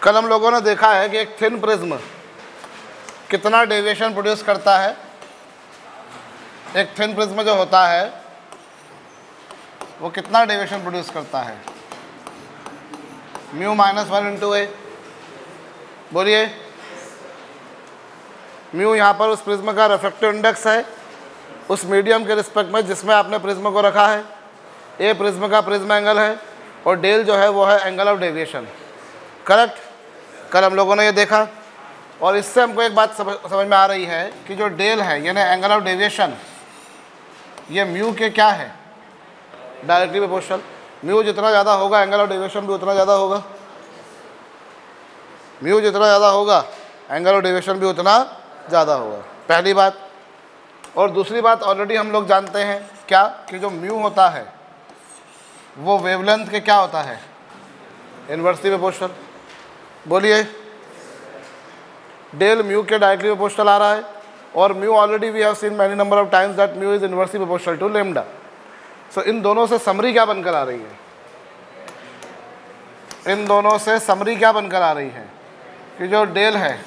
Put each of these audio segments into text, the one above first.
कल हम लोगों ने देखा है कि एक थिन प्रिज्म कितना डेविएशन प्रोड्यूस करता है। एक थिन प्रिज्म जो होता है वो कितना डेविएशन प्रोड्यूस करता है, म्यू -1 इंटू ए। बोलिए, म्यू यहाँ पर उस प्रिज्म का रिफ्रैक्टिव इंडेक्स है उस मीडियम के रिस्पेक्ट में जिसमें आपने प्रिज्म को रखा है। ए प्रिज्म का प्रिज्म एंगल है और डेल जो है वो है एंगल ऑफ डेविएशन। करेक्ट, कल हम लोगों ने ये देखा। और इससे हमको एक बात समझ में आ रही है कि जो डेल है यानी एंगल ऑफ डेविएशन, ये म्यू के क्या है, डायरेक्टली प्रोपोर्शनल। म्यू जितना ज़्यादा होगा एंगल ऑफ डेविएशन भी उतना ज़्यादा होगा। म्यू जितना ज़्यादा होगा एंगल ऑफ डेविएशन भी उतना ज़्यादा होगा, पहली बात। और दूसरी बात ऑलरेडी हम लोग जानते हैं क्या, कि जो म्यू होता है वो वेवलेंथ के क्या होता है, इन्वर्सली प्रोपोर्शनल। बोलिए, डेल म्यू के डायरेक्टली प्रोपोर्शनल आ रहा है और mu already we have seen many number of times that mu is inversely proportional to lambda. So इन दोनों से समरी क्या बनकर आ रही है, इन दोनों से समरी क्या बनकर आ रही है कि जो डेल है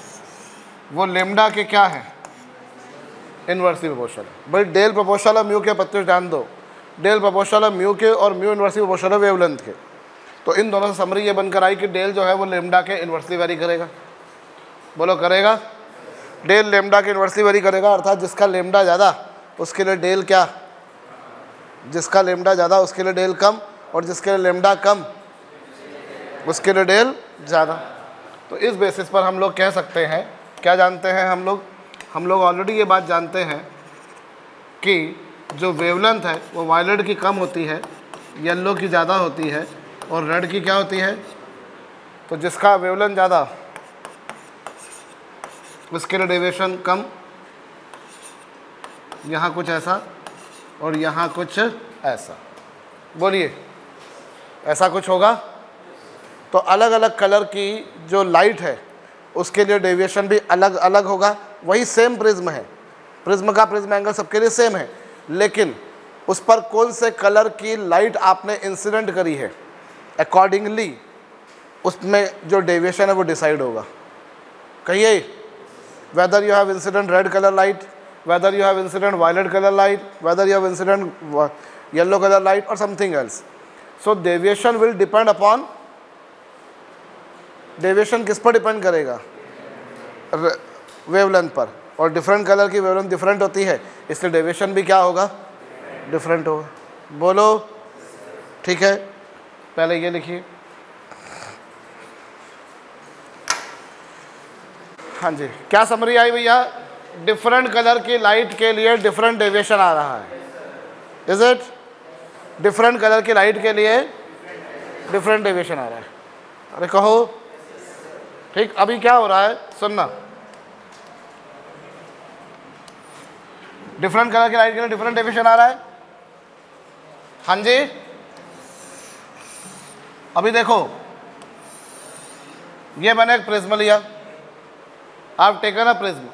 वो लैम्डा के क्या है, इन्वर्सली प्रोपोर्शनल। भाई डेल प्रोपोर्शनल है म्यू के, पत्ते ध्यान दो, डेल प्रोपोर्शनल है म्यू के और म्यू इन्वर्सली प्रोपोर्शनल है वेवलेंथ के। तो इन दोनों से समरी ये बनकर आई कि डेल जो है वो लैम्डा के इन्वर्सली वेरी करेगा। बोलो, करेगा। डेल लैम्डा के इन्वर्सली वेरी करेगा, अर्थात जिसका लैम्डा ज़्यादा उसके लिए डेल क्या, जिसका लैम्डा ज़्यादा उसके लिए डेल कम और जिसके लिए लैम्डा कम उसके लिए डेल ज़्यादा। तो इस बेसिस पर हम लोग कह सकते हैं, क्या जानते हैं हम लोग ऑलरेडी ये बात जानते हैं कि जो वेवलेंथ है वो वायलेट की कम होती है, येलो की ज़्यादा होती है और रेड की क्या होती है। तो जिसका वेवलेंथ ज़्यादा उसके लिए डेविएशन कम, यहाँ कुछ ऐसा और यहाँ कुछ ऐसा। बोलिए, ऐसा कुछ होगा। तो अलग अलग कलर की जो लाइट है उसके लिए डेविएशन भी अलग अलग होगा। वही सेम प्रिज्म है, प्रिज्म का प्रिज्म एंगल सबके लिए सेम है, लेकिन उस पर कौन से कलर की लाइट आपने इंसिडेंट करी है, अकॉर्डिंगली उसमें जो डेविएशन है वो डिसाइड होगा। कहिए, whether you have incident red color light, whether you have incident violet color light, whether you have incident yellow color light or something else. So deviation will depend upon, deviation किस पर depend करेगा, wavelength पर। और different colour की wavelength different होती है, इसलिए deviation भी क्या होगा, डिफरेंट होगा। बोलो, ठीक है। पहले ये लिखिए, हाँ जी, क्या समरी आई भैया, डिफरेंट कलर की लाइट के लिए डिफरेंट डेविएशन आ रहा है। इज इट, डिफरेंट कलर की लाइट के लिए डिफरेंट डेविएशन आ रहा है। अरे कहो, ठीक। अभी क्या हो रहा है सुनना, डिफरेंट कलर की लाइट के लिए डिफरेंट डेविएशन आ रहा है। हाँ जी, अभी देखो, ये मैंने एक प्रिज्म लिया, आप टेकन अ प्रिज्म,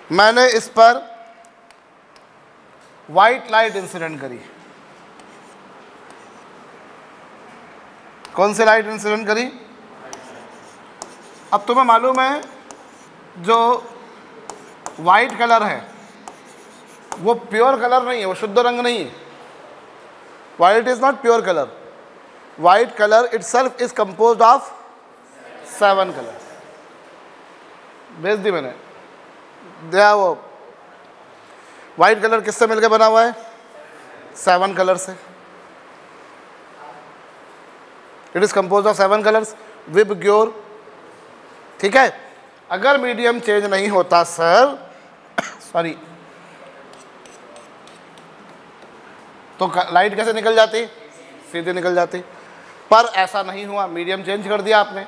मैंने इस पर वाइट लाइट इंसिडेंट करी। कौन सी लाइट इंसिडेंट करी? अब तुम्हें मालूम है जो वाइट कलर है वो प्योर कलर नहीं है, वो शुद्ध रंग नहीं है। White is not pure colour. White colour itself is composed of 7 colour. भेज दी मैंने, दिया। वो वाइट कलर किससे मिलकर बना हुआ है? 7 कलर से। It is compose of 7 colours VIBGYOR. ठीक है, अगर मीडियम चेंज नहीं होता सर, सॉरी, तो लाइट कैसे निकल जाती? सीधे निकल जाती। पर ऐसा नहीं हुआ, मीडियम चेंज कर दिया आपने।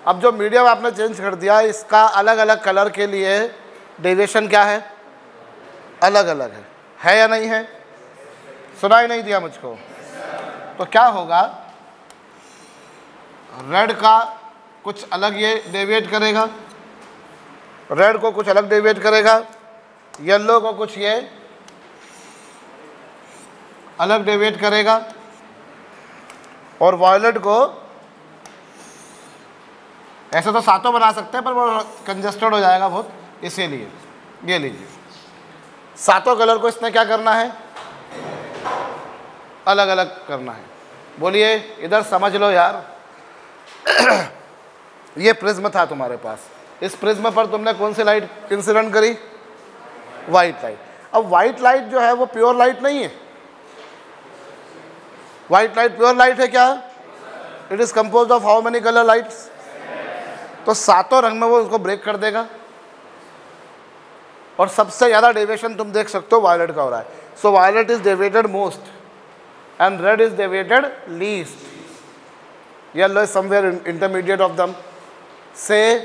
अब जो मीडियम आपने चेंज कर दिया, इसका अलग अलग कलर के लिए डेविएशन क्या है? अलग अलग है या नहीं है? सुनाई नहीं दिया मुझको? तो क्या होगा, रेड का कुछ अलग ये डेविएट करेगा, रेड को कुछ अलग डेविएट करेगा, येलो को कुछ ये अलग डेविएट करेगा और वायलेट को ऐसे तो सातों बना सकते हैं पर वो कंजस्टेड हो जाएगा बहुत, इसीलिए ये लीजिए। सातों कलर को इसने क्या करना है, अलग अलग करना है। बोलिए इधर समझ लो यार। ये प्रिज्म था तुम्हारे पास, इस प्रिज्म पर तुमने कौन सी लाइट इंसिडेंट करी, वाइट लाइट। अब वाइट लाइट जो है वो प्योर लाइट नहीं है। वाइट लाइट प्योर लाइट है क्या? It is composed of how many colour lights? तो सातों रंग में वो उसको ब्रेक कर देगा। और सबसे ज़्यादा डेविएशन तुम देख सकते हो वायलेट का हो रहा है। So violet is deviated most and red is deviated least. Yellow is somewhere intermediate of them से।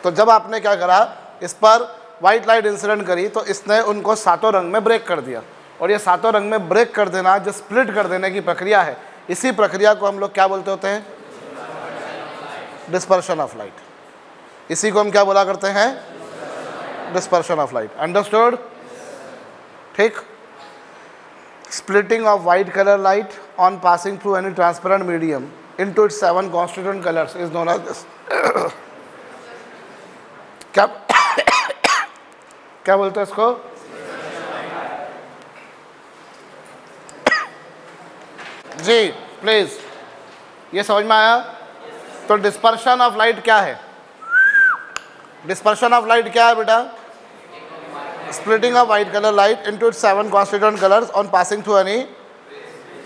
तो जब आपने क्या करा, इस पर वाइट लाइट इंसिडेंट करी तो इसने उनको सातों रंग में ब्रेक कर दिया। और ये सातों रंग में ब्रेक कर देना, जो स्प्लिट कर देने की प्रक्रिया है, इसी प्रक्रिया को हम लोग क्या बोलते होते हैं, डिस्पर्शन ऑफ लाइट। इसी को हम क्या बोला करते हैं, डिस्पर्शन ऑफ लाइट। अंडरस्टूड? ठीक। Splitting of white colour light on passing through any transparent medium into its 7 constituent colours is known as this. क्या बोलते हैं इसको? जी प्लीज, ये समझ में आया? तो डिस्पर्शन ऑफ लाइट क्या है? डिस्पर्शन ऑफ लाइट क्या है बेटा? Splitting of white colour light into its 7 constituent colours on passing through any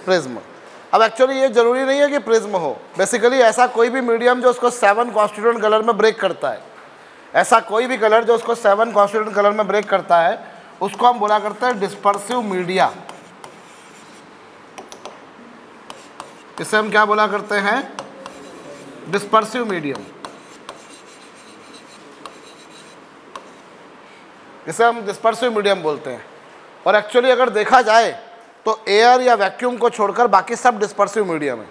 prism. अब एक्चुअली ये जरूरी नहीं है कि प्रिज्म हो, बेसिकली ऐसा कोई भी मीडियम जो उसको 7 कॉन्स्टिट्यूएंट कलर में ब्रेक करता है, ऐसा कोई भी कलर जो उसको 7 कॉन्स्टिट्यूएंट कलर में ब्रेक करता है, उसको हम बोला करते हैं डिस्पर्सिव मीडिया। इसे हम क्या बोला करते हैं, डिस्पर्सिव मीडियम। इसे हम डिस्पर्सिव मीडियम बोलते हैं। और एक्चुअली अगर देखा जाए तो एयर या वैक्यूम को छोड़कर बाकी सब डिस्पर्सिव मीडियम है।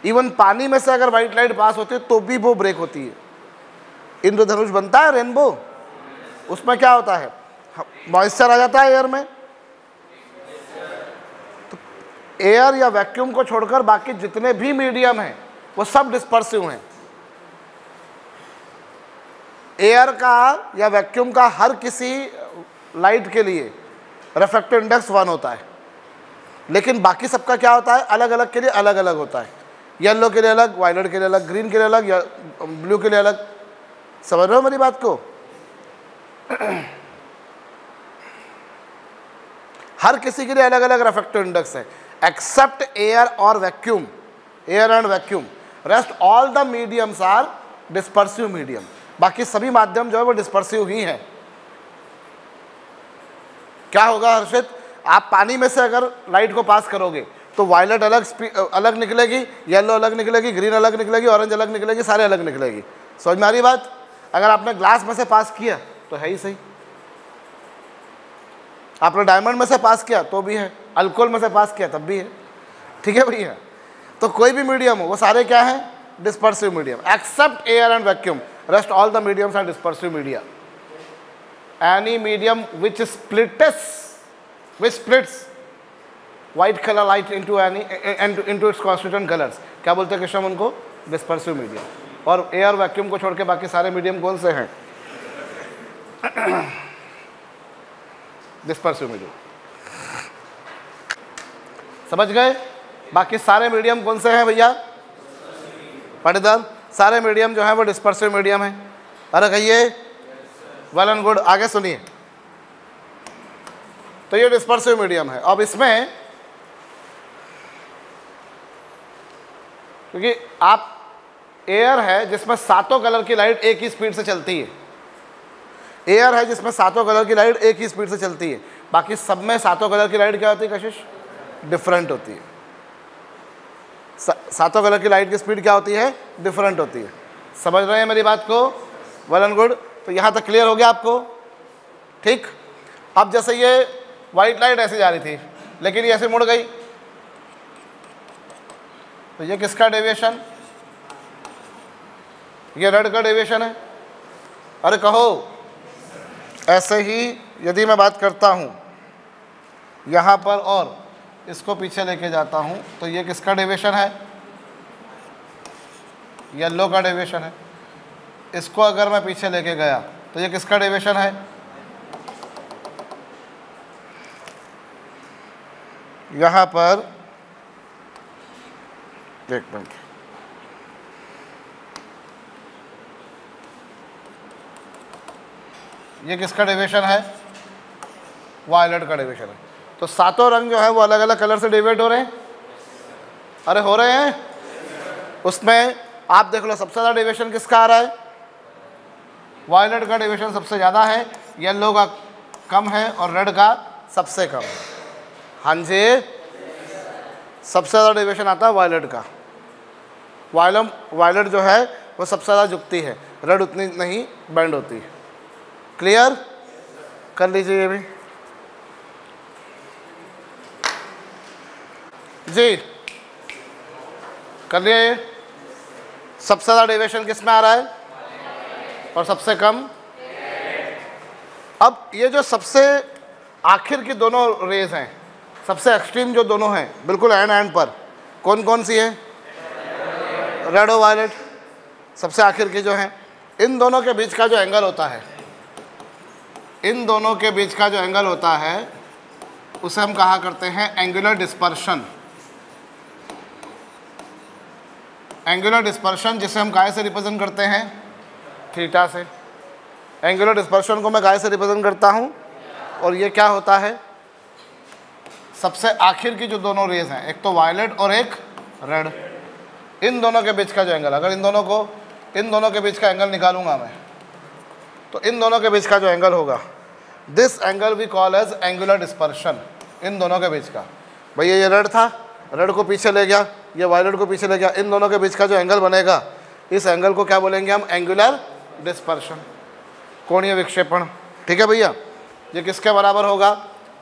इवन पानी में से अगर वाइट लाइट पास होती है तो भी वो ब्रेक होती है। इंद्रधनुष बनता है रेनबो, उसमें क्या होता है, मॉइस्चर आ जाता है एयर में। तो एयर या वैक्यूम को छोड़कर बाकी जितने भी मीडियम हैं वो सब डिस्पर्सिव हैं। एयर का या वैक्यूम का हर किसी लाइट के लिए रिफ्रैक्टिव इंडेक्स 1 होता है, लेकिन बाकी सबका क्या होता है, अलग अलग के लिए अलग अलग होता है। येलो के लिए अलग, वायलेट के लिए अलग, ग्रीन के लिए अलग, या ब्लू के लिए अलग। समझ रहे हो मेरी बात को? हर किसी के लिए अलग अलग रिफ्रैक्टिव इंडेक्स है, एक्सेप्ट एयर और vacuum, air and vacuum. Rest all the mediums are dispersive medium. बाकी सभी माध्यम जो है वो डिस्पर्सिव ही है। क्या होगा हर्षित, आप पानी में से अगर लाइट को पास करोगे तो वायलेट अलग निकलेगी, येलो अलग निकलेगी, ग्रीन अलग निकलेगी, ऑरेंज अलग निकलेगी, सारे अलग निकलेगी। समझ में आ रही बात? अगर आपने ग्लास में से पास किया तो है ही सही, आपने डायमंड में से पास किया तो भी है, अल्कोहल में से पास किया तब भी है। ठीक है भैया? तो कोई भी मीडियम हो वो सारे क्या है, dispersive medium, except air and vacuum. Rest all the mediums are dispersive media. Any medium which splits white color light into its constituent colors, क्या बोलते हैं कृष्ण उनको, डिस्पर्सिव मीडियम। और एयर वैक्यूम को छोड़ के बाकी सारे मीडियम कौन से हैं, डिस्पर्सिव मीडियम। समझ गए? बाकी सारे मीडियम कौन से हैं भैया, पढ़ेदार? सारे मीडियम जो है वो डिस्पर्सिव मीडियम है। अरे कहिए, वेल एंड गुड। आगे सुनिए, तो ये डिस्पर्सिव मीडियम है। अब इसमें क्योंकि आप एयर है जिसमें सातों कलर की लाइट एक ही स्पीड से चलती है, एयर है जिसमें सातों कलर की लाइट एक ही स्पीड से चलती है, बाकी सब में सातों कलर की लाइट क्या होती है कशिश, डिफरेंट होती है। सातों कलर की लाइट की स्पीड क्या होती है, डिफरेंट होती है। समझ रहे हैं मेरी बात को? Well and good. तो यहाँ तक क्लियर हो गया आपको? ठीक। अब जैसे ये वाइट लाइट ऐसे जा रही थी लेकिन ये ऐसे मुड़ गई, तो ये किसका डेविएशन, ये रेड का डेविएशन है। अरे कहो, ऐसे ही यदि मैं बात करता हूँ यहाँ पर और इसको पीछे लेके जाता हूँ तो ये किसका डेविएशन है, येलो का डेविएशन है। इसको अगर मैं पीछे लेके गया तो ये किसका डेविएशन है? यहाँ पर एक मिनट, ये किसका डेविएशन है? वायलेट का डेविएशन है। तो सातों रंग जो है वो अलग अलग कलर से डेविएट हो रहे हैं। अरे हो रहे हैं। उसमें आप देख लो सबसे ज़्यादा डेविएशन किसका आ रहा है? वायलेट का डेविएशन सबसे ज़्यादा है, येलो का कम है और रेड का सबसे कम है। हाँ जी, सबसे ज़्यादा डेविएशन आता है वायलेट का। वायलेट जो है वो सबसे ज़्यादा झुकती है, रेड उतनी नहीं बेंड होती है। क्लियर कर लीजिए ये भी जी, कर लिए। सबसे ज़्यादा डेविएशन किस में आ रहा है और सबसे कम? अब ये जो सबसे आखिर की दोनों रेज हैं, सबसे एक्सट्रीम जो दोनों हैं बिल्कुल एंड पर, कौन कौन सी है? रेड और वायलेट, सबसे आखिर की जो हैं। इन दोनों के बीच का जो एंगल होता है, इन दोनों के बीच का जो एंगल होता है उसे हम कहा करते हैं एंगुलर डिस्पर्शन। एंगुलर डिस्पर्शन जिसे हम काय से रिप्रेजेंट करते हैं? थीटा से। एंगुलर डिस्पर्शन को मैं काय से रिप्रेजेंट करता हूँ, और ये क्या होता है? सबसे आखिर की जो दोनों रेज हैं, एक तो वायलेट और एक रेड, इन दोनों के बीच का जो एंगल, अगर इन दोनों के बीच का एंगल निकालूंगा मैं, तो इन दोनों के बीच का जो एंगल होगा, this angle we call as angular dispersion. इन दोनों के बीच का, भैया ये रेड था, रेड को पीछे ले गया, ये वायलेट को पीछे ले गया, इन दोनों के बीच का जो एंगल बनेगा, इस एंगल को क्या बोलेंगे हम? एंगुलर डिस्पर्शन, कोणीय विक्षेपण। ठीक है भैया, ये किसके बराबर होगा?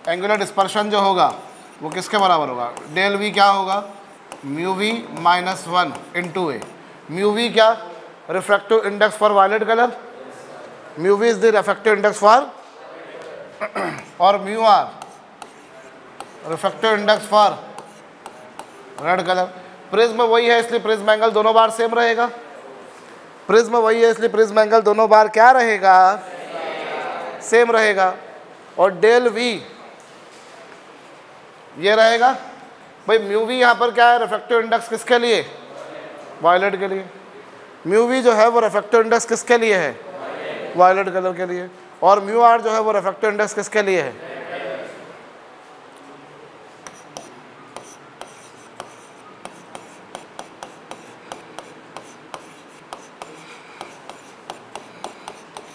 एंगुलर डिस्पर्शन जो होगा वो किसके बराबर होगा? डेल वी क्या होगा? Mu we minus 1 into A. Mu V क्या? Refractive index for violet colour, mu V is the refractive index for, और mu R refractive index for red colour. Prism वही है इसलिए प्रिज्म एंगल दोनों बार same रहेगा। Prism वही है इसलिए प्रिज्म एंगल दोनों बार क्या रहेगा? सेम रहेगा। और डेल वी ये रहेगा भाई, म्यू वी यहाँ पर क्या है? रिफ्रैक्टिव इंडेक्स किसके लिए? वायलेट के लिए। म्यू वी जो है वो रिफ्रैक्टिव इंडेक्स किसके लिए है? वायलेट कलर के लिए। और म्यू आर जो है वो रिफ्रैक्टिव इंडेक्स किसके लिए है?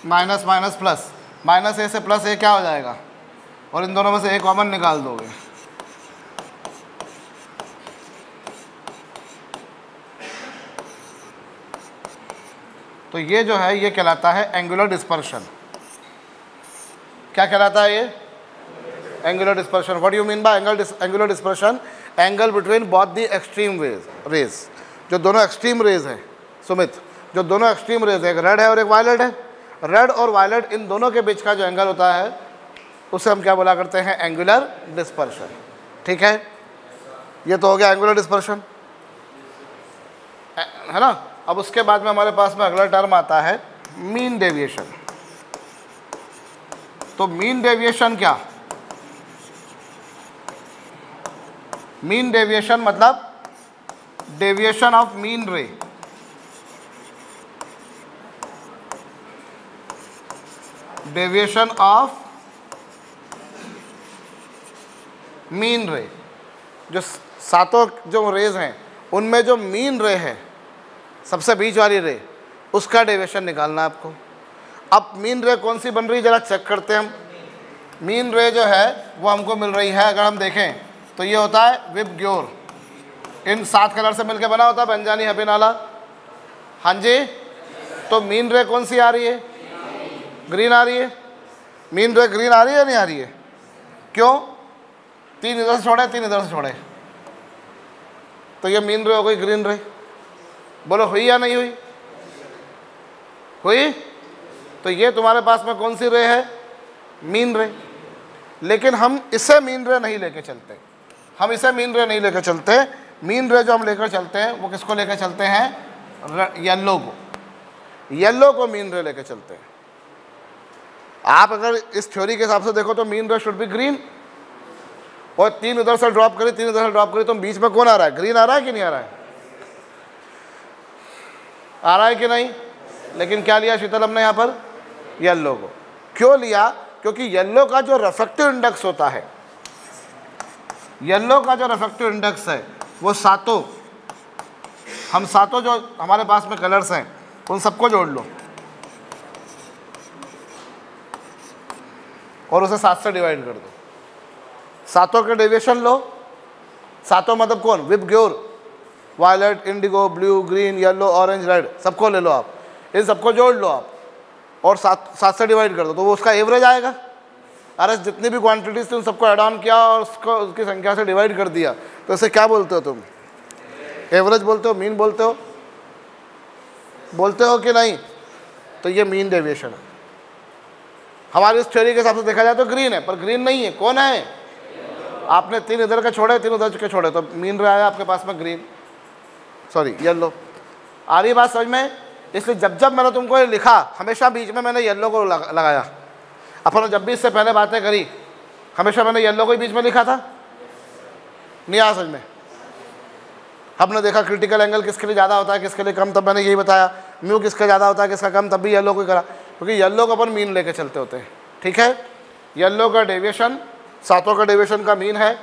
माइनस माइनस प्लस, माइनस ए से प्लस ए क्या हो जाएगा? और इन दोनों में से ए कॉमन निकाल दोगे। तो ये जो है ये कहलाता है एंगुलर डिस्पर्शन। क्या कहलाता है ये? Angular dispersion. What you mean by angular dispersion? Angle between both the extreme rays, जो दोनों एक्सट्रीम रेज हैं सुमित, जो दोनों एक्सट्रीम रेज है, एक रेड है और एक वायलेट है, रेड और वायलेट इन दोनों के बीच का जो एंगल होता है उसे हम क्या बोला करते हैं? Angular dispersion. ठीक है, ये तो हो गया एंगुलर डिस्पर्शन, है ना। अब उसके बाद में हमारे पास में अगला टर्म आता है मीन डेविएशन। तो मीन डेविएशन क्या? मीन डेविएशन मतलब डेविएशन ऑफ मीन रे। डेविएशन ऑफ मीन रे, जो सातों जो रेज हैं उनमें जो मीन रे है, सबसे बीच वाली रे, उसका डेविएशन निकालना है आपको। अब मीन रे कौन सी बन रही है जरा चेक करते हैं हम। मीन रे जो है वो हमको मिल रही है, अगर हम देखें तो ये होता है विबग्योर, इन 7 कलर से मिलकर बना होता है बेंजानी हबीनाला। हाँ जी, तो मीन रे कौन सी आ रही है? ग्रीन आ रही है। मीन रे ग्रीन आ रही है या नहीं आ रही है? क्यों? 3 इधर से छोड़े, 3 इधर से छोड़े, तो ये मीन रे हो गई ग्रीन रे। बोलो हुई या नहीं हुई? हुई। तो ये तुम्हारे पास में कौन सी रे है? मीन रे। लेकिन हम इसे मीन रे नहीं लेके चलते, हम इसे मीन रे नहीं लेकर चलते। मीन रे जो हम लेकर चलते हैं वो किसको लेकर चलते हैं? येलो को मीन रे लेके चलते हैं। आप अगर इस थ्योरी के हिसाब से देखो तो मीन रे शुड बी ग्रीन, और 3 उधर से ड्रॉप करी, 3 उधर से ड्रॉप करी, तो बीच में कौन आ रहा है? ग्रीन आ रहा है कि नहीं आ रहा है? आ रहा है कि नहीं? लेकिन क्या लिया शीतल हमने यहाँ पर? येलो को। क्यों लिया? क्योंकि येलो का जो रिफ्रैक्टिव इंडेक्स होता है, येलो का जो रिफ्रैक्टिव इंडेक्स है वो सातों, हम सातों जो हमारे पास में कलर्स हैं उन सबको जोड़ लो और उसे 7 से डिवाइड कर दो। सातों के डेविएशन लो। सातों मतलब कौन? VIBGYOR, violet, indigo, blue, green, yellow, orange, red, सबको ले लो आप, इन सबको जोड़ लो आप और 7 से डिवाइड कर दो, तो वो उसका एवरेज आएगा। अरे जितनी भी क्वांटिटीज थी उन सबको ऐड ऑन किया और उसको उसकी संख्या से डिवाइड कर दिया, तो इसे क्या बोलते हो तुम? एवरेज बोलते हो, मीन बोलते हो? बोलते हो कि नहीं? तो ये मीन डेविएशन है। हमारी इस थ्योरी के हिसाब से देखा जाए तो ग्रीन है, पर ग्रीन नहीं है। कौन है? आपने 3 इधर के छोड़े, 3 उधर के छोड़े, तो मीन रहा है आपके पास में ग्रीन, सॉरी येलो। आ रही बात समझ में? इसलिए जब जब मैंने तुमको ये लिखा, हमेशा बीच में मैंने येलो को लगाया। अपन जब भी इससे पहले बातें करी, हमेशा मैंने येलो को ही बीच में लिखा था। नहीं आया समझ में? हमने देखा क्रिटिकल एंगल किसके लिए ज़्यादा होता है, किसके लिए कम, तब मैंने यही बताया। म्यू किसका ज़्यादा होता है, किसका कम, तब भी येलो को ही करा, क्योंकि येलो को अपन मीन लेके चलते होते हैं। ठीक है? येलो का डेविएशन सातों का डेविएशन का मीन है,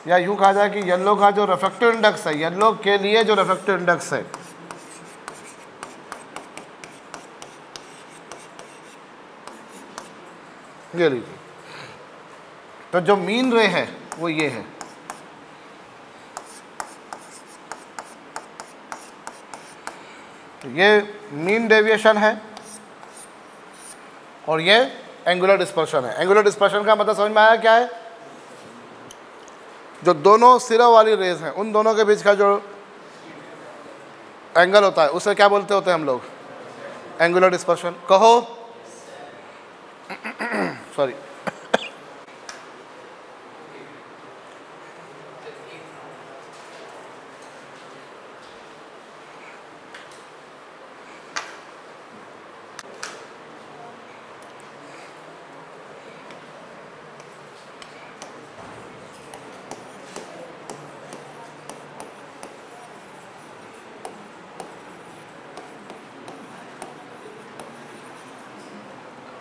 या यूँ कहा जाए कि येलो का जो रिफ्रैक्टिव इंडेक्स है, येलो के लिए जो रिफ्रैक्टिव इंडेक्स है, ये लीजिए। तो जो मीन रे है वो ये है। ये मीन डेविएशन है और ये एंगुलर डिस्पर्शन है। एंगुलर डिस्पर्शन का मतलब समझ में आया क्या है? जो दोनों सिरों वाली रेज हैं उन दोनों के बीच का जो एंगल होता है उसे क्या बोलते होते हैं हम लोग? Angular dispersion. कहो सॉरी।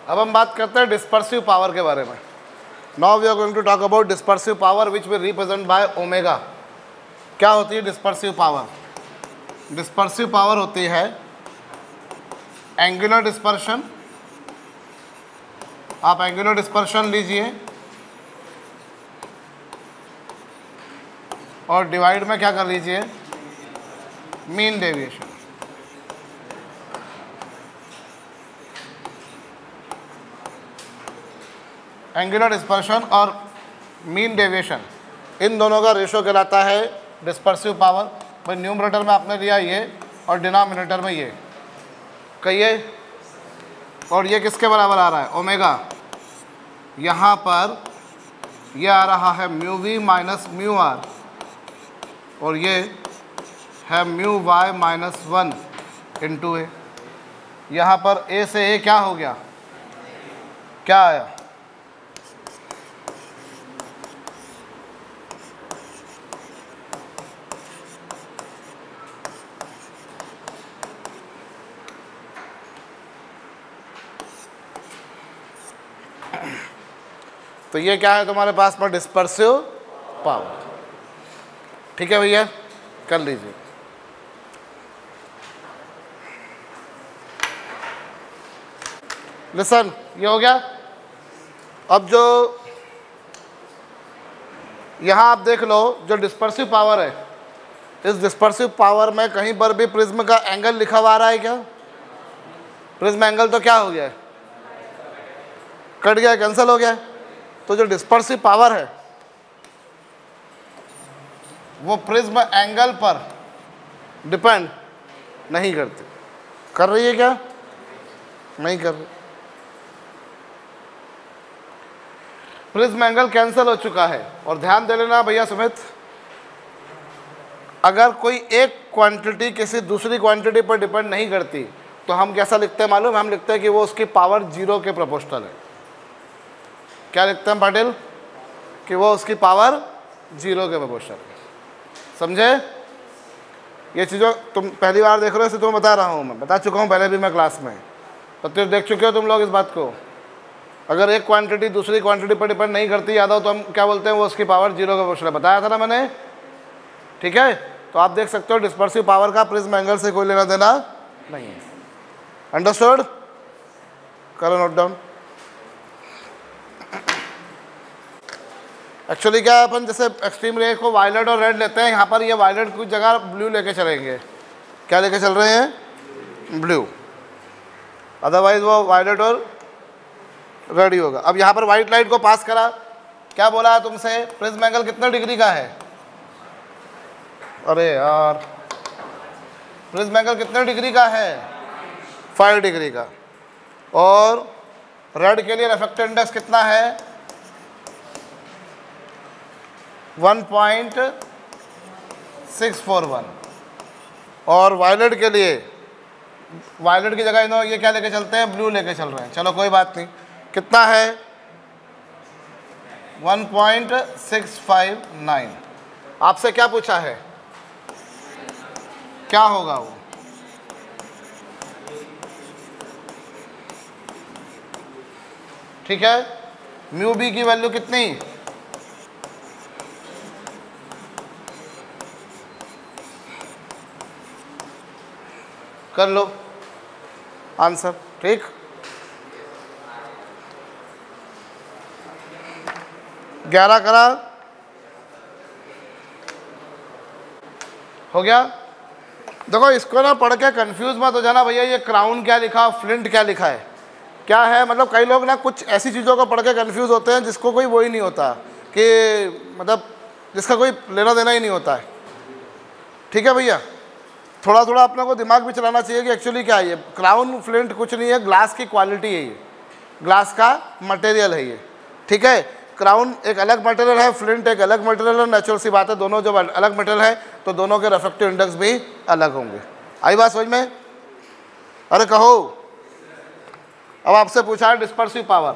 अब हम बात करते हैं डिस्पर्सिव पावर के बारे में। Now we are going to talk about dispersive power which will represent by omega. क्या होती है डिस्पर्सिव पावर? डिस्पर्सिव पावर होती है एंगुलर डिस्पर्शन। आप एंगुलर डिस्पर्शन लीजिए और डिवाइड में क्या कर लीजिए? Mean deviation. एंगुलर डिस्पर्शन और मीन डेविएशन, इन दोनों का रेशो कहलाता है डिस्पर्सिव पावर। भाई न्यूमरेटर में आपने लिया ये और डिनोमिनेटर में ये, कहिए। और ये किसके बराबर आ रहा है? ओमेगा। यहाँ पर ये आ रहा है mu we minus mu r, और ये है mu Y minus 1 into a. यहाँ पर ए से ए क्या हो गया? क्या आया? तो ये क्या है तुम्हारे पास में? Dispersive power. ठीक है भैया, कर लीजिए। लिसन, ये हो गया। अब जो यहाँ आप देख लो, जो डिस्पर्सिव पावर है, इस डिस्पर्सिव पावर में कहीं पर भी प्रिज्म का एंगल लिखा हुआ आ रहा है क्या? प्रिज्म एंगल तो क्या हो गया है? कट गया, कैंसिल हो गया। तो जो डिस्पर्सिव पावर है वो प्रिज्म एंगल पर डिपेंड नहीं करती। कर रही है क्या? नहीं कर रही। प्रिज्म एंगल कैंसिल हो चुका है। और ध्यान दे लेना भैया सुमित, अगर कोई एक क्वांटिटी किसी दूसरी क्वांटिटी पर डिपेंड नहीं करती तो हम कैसा लिखते हैं मालूम? हम लिखते हैं कि वो उसकी पावर 0 के प्रोपोर्शनल है। क्या लिखते हैं पाटिल? कि वो उसकी पावर 0 के प्रोपोर्शनल है। समझे? ये चीज़ों तुम पहली बार देख रहे हो, इससे तुम्हें बता रहा हूँ, मैं बता चुका हूँ पहले भी मैं क्लास में, तो तुम देख चुके हो तुम लोग इस बात को। अगर एक क्वांटिटी दूसरी क्वांटिटी पर डिपेंड नहीं करती याद हो तो हम क्या बोलते हैं? वो उसकी पावर 0 का प्रोपोर्शनल है। बताया था ना मैंने, ठीक है? तो आप देख सकते हो डिस्पर्सिव पावर का प्रिज्म एंगल से कोई लेना देना नहीं है। अंडरस्टूड? करो नोट डाउन। एक्चुअली क्या है, अपन जैसे एक्सट्रीम रे को वायलेट और रेड लेते हैं, यहाँ पर ये वायलेट की जगह ब्लू लेके चलेंगे। क्या लेके चल रहे हैं? ब्लू। अदरवाइज वो वायलेट और रेड ही होगा। अब यहाँ पर वाइट लाइट को पास करा, क्या बोला है तुमसे? प्रिज्म एंगल कितने डिग्री का है? अरे यार, प्रिज्म एंगल कितने डिग्री का है? 5 डिग्री का। और रेड के लिए रिफ्रैक्टिव इंडेक्स कितना है? 1.641। और वायलेट के लिए, वायलेट की जगह इन्होंने ये क्या लेके चलते हैं? ब्लू लेके चल रहे हैं। चलो कोई बात नहीं। कितना है? 1.659। आपसे क्या पूछा है? क्या होगा वो? ठीक है? म्यू बी की वैल्यू कितनी? कर लो आंसर। ठीक, ग्यारह करा हो गया। देखो इसको ना पढ़ के कंफ्यूज मत हो जाना भैया ये क्राउन क्या लिखा, फ्लिंट क्या लिखा है, क्या है। मतलब कई लोग ना कुछ ऐसी चीज़ों को पढ़ के कंफ्यूज होते हैं जिसको कोई वो ही नहीं होता, कि मतलब जिसका कोई लेना देना ही नहीं होता है। ठीक है भैया, थोड़ा थोड़ा अपने को दिमाग भी चलाना चाहिए कि एक्चुअली क्या है ये। क्राउन फ्लिंट कुछ नहीं है, ग्लास की क्वालिटी है ये, ग्लास का मटेरियल है ये। ठीक है, क्राउन एक अलग मटेरियल है, फ्लिंट एक अलग मटेरियल है। नेचुरल सी बात है, दोनों जब अलग मटेरियल है तो दोनों के रिफ्रैक्टिव इंडेक्स भी अलग होंगे। आई बात समझ में? अरे कहो। अब आपसे पूछा है डिस्पर्सिव पावर,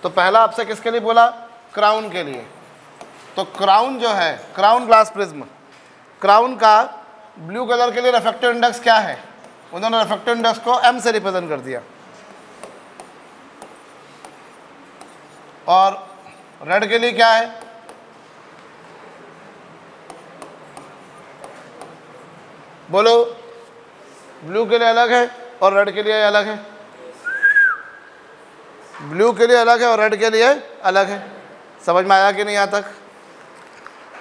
तो पहला आपसे किसके लिए बोला? क्राउन के लिए। तो क्राउन जो है, क्राउन ग्लास प्रिज्म, क्राउन का ब्लू कलर के लिए रिफ्रैक्टिव इंडेक्स क्या है? उन्होंने रिफ्रैक्टिव इंडेक्स को m से रिप्रेजेंट कर दिया। और रेड के लिए क्या है? बोलो। ब्लू के लिए अलग है और रेड के लिए अलग है। ब्लू के लिए अलग है और रेड के लिए अलग है। समझ में आया कि नहीं यहाँ तक?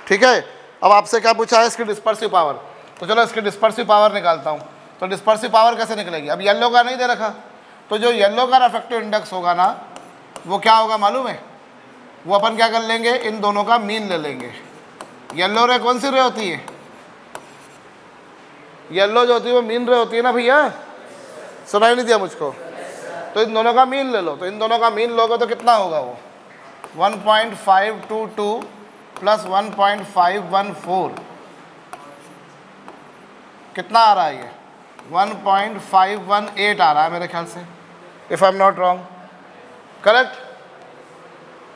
ठीक है, अब आपसे क्या पूछा है? इसकी डिस्पर्सिव पावर। तो चलो इसकी डिस्पर्सिव पावर निकालता हूँ। तो डिस्पर्सिव पावर कैसे निकलेगी? अब येलो का नहीं दे रखा, तो जो येलो का रिफ्रैक्टिव इंडेक्स होगा ना, वो क्या होगा मालूम है? वो अपन क्या कर लेंगे? इन दोनों का मीन ले लेंगे। येलो रे कौन सी रे होती है? येलो जो होती है वो मीन रे होती है ना भैया, सुनाई नहीं दिया मुझको? तो इन दोनों का मीन ले लो। तो इन दोनों का मीन लोगे तो कितना होगा वो? 1.522 प्लस 1.514 कितना आ रहा है ये? 1.518 आ रहा है मेरे ख्याल से, if I am not wrong. Correct?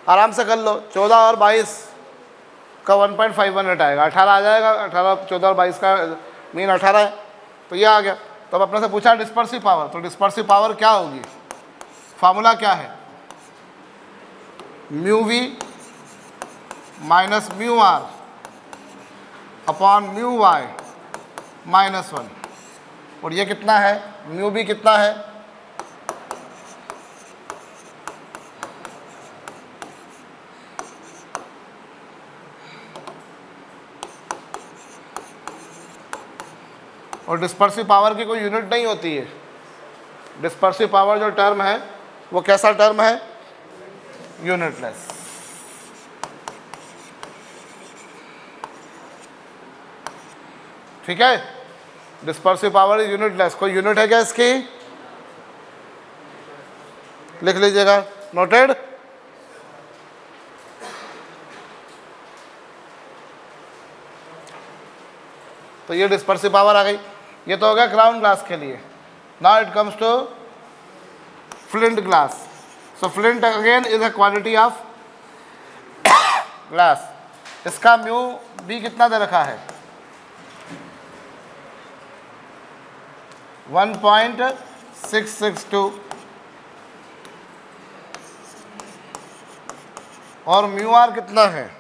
आराम से कर लो। 14 और 22 का 1.518 आएगा, 18 आ जाएगा। 18, 14 और 22 का मीन 18 है, तो ये आ गया। तो अब अपने से पूछा डिस्पर्सिव पावर, तो डिस्पर्सिव पावर क्या होगी? फार्मूला क्या है? Mu we minus mu are upon mu Y minus 1। और ये कितना है? म्यू बी कितना है? और डिस्पर्सिव पावर की कोई यूनिट नहीं होती है। डिस्पर्सिव पावर जो टर्म है वो कैसा टर्म है? यूनिटलेस। ठीक है, डिस्पर्सिव पावर इज यूनिटलेस। कोई यूनिट है क्या इसकी? लिख लीजिएगा, नोटेड। तो ये डिस्पर्सिव पावर आ गई। ये तो हो गया क्राउन ग्लास के लिए। Now it comes to flint glass. So flint again is a quality of glass. इसका म्यू बी कितना दे रखा है? 1.662 और म्यू आर कितना है?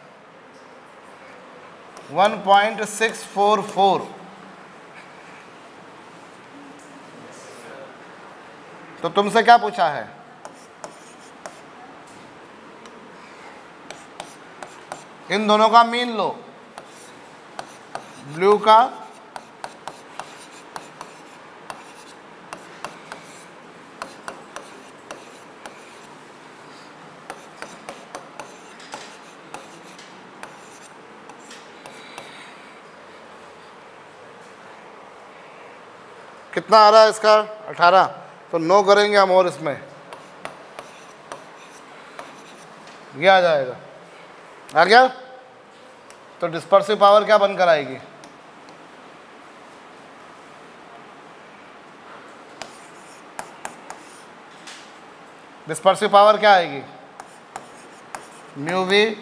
1.644। तो तुमसे क्या पूछा है? इन दोनों का मीन लो, ब्लू का कितना आ रहा है? इसका 18। तो 9 करेंगे हम और इसमें ये आ जाएगा। आ गया? तो डिस्पर्सिव पावर क्या बनकर आएगी? डिस्पर्सिव पावर क्या आएगी? Mu we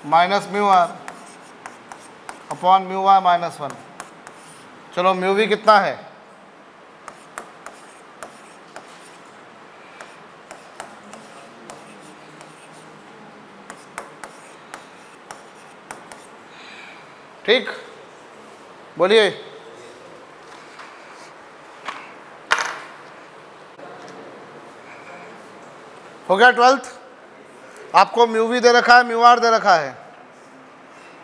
minus mu are upon mu r minus 1। चलो म्यू वी कितना है? ठीक, बोलिए। हो गया 12th? आपको म्यू वी दे रखा है, म्यू आर दे रखा है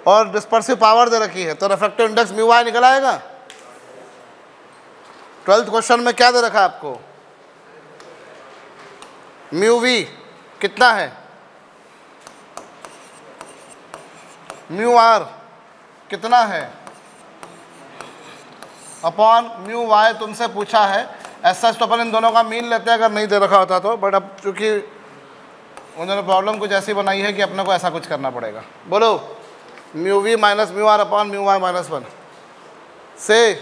और डिस्पर्सिव पावर दे रखी है, तो रिफ्रैक्टिव इंडेक्स म्यू आई निकल आएगा। 12th क्वेश्चन में क्या दे रखा है आपको? म्यू वी कितना है, म्यू आर कितना है, अपॉन म्यू वाई तुमसे पूछा है। ऐसा तो अपन इन दोनों का मीन लेते हैं अगर नहीं दे रखा होता तो, बट अब चूंकि उन्होंने प्रॉब्लम कुछ ऐसी बनाई है कि अपने को ऐसा कुछ करना पड़ेगा। बोलो, mu we minus mu are upon mu Y minus 1 से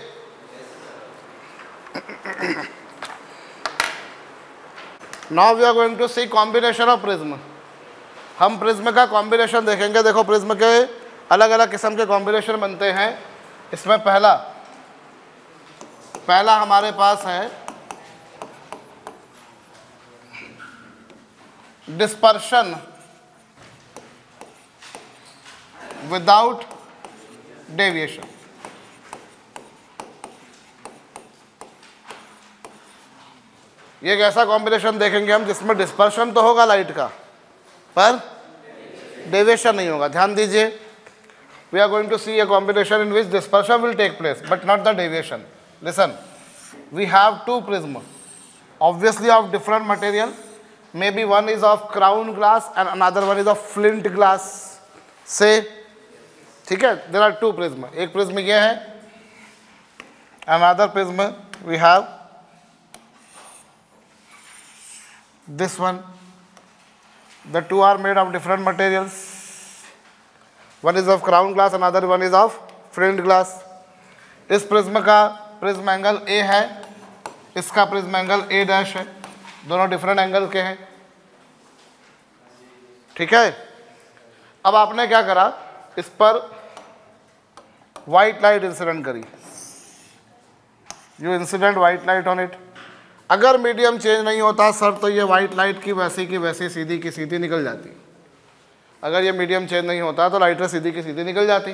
now we are going to see combination of prism. हम प्रिज्म का कॉम्बिनेशन देखेंगे। देखो प्रिज्म के अलग अलग किस्म के कॉम्बिनेशन बनते हैं। इसमें पहला हमारे पास है डिस्पर्शन विदाउट डेविएशन। ये एक ऐसा कॉम्बिनेशन देखेंगे हम जिसमें डिस्पर्शन तो होगा लाइट का, पर डेविएशन नहीं होगा। ध्यान दीजिए, we are going to see a combination in which dispersion will take place but not the deviation. Listen, we have two prism, obviously of different material. Maybe one is of crown glass and another one is of flint glass. Say, ठीक है, there are two prism. एक prism ये है, another prism we have this one. The two are made of different materials. One is of crown glass, another one is of flint glass. इस prism का prism angle A है, इसका prism angle A dash है, दोनों different angle के हैं। ठीक है, अब आपने क्या करा, इस पर वाइट लाइट इंसिडेंट करी। You incident white light on it. अगर मीडियम चेंज नहीं होता सर तो ये वाइट लाइट की वैसी सीधी की सीधी निकल जाती। अगर ये मीडियम चेंज नहीं होता तो लाइटर सीधी की सीधी निकल जाती,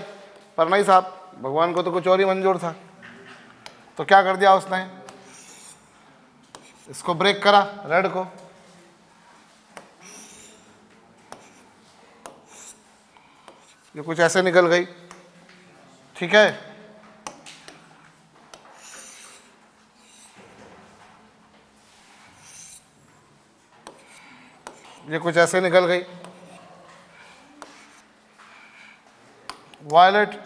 पर नहीं साहब, भगवान को तो कुछ और ही मंजूर था। तो क्या कर दिया उसने, इसको ब्रेक करा रेड को। ये कुछ ऐसे निकल गई। ठीक है, ये कुछ ऐसे निकल गई। वायलेट,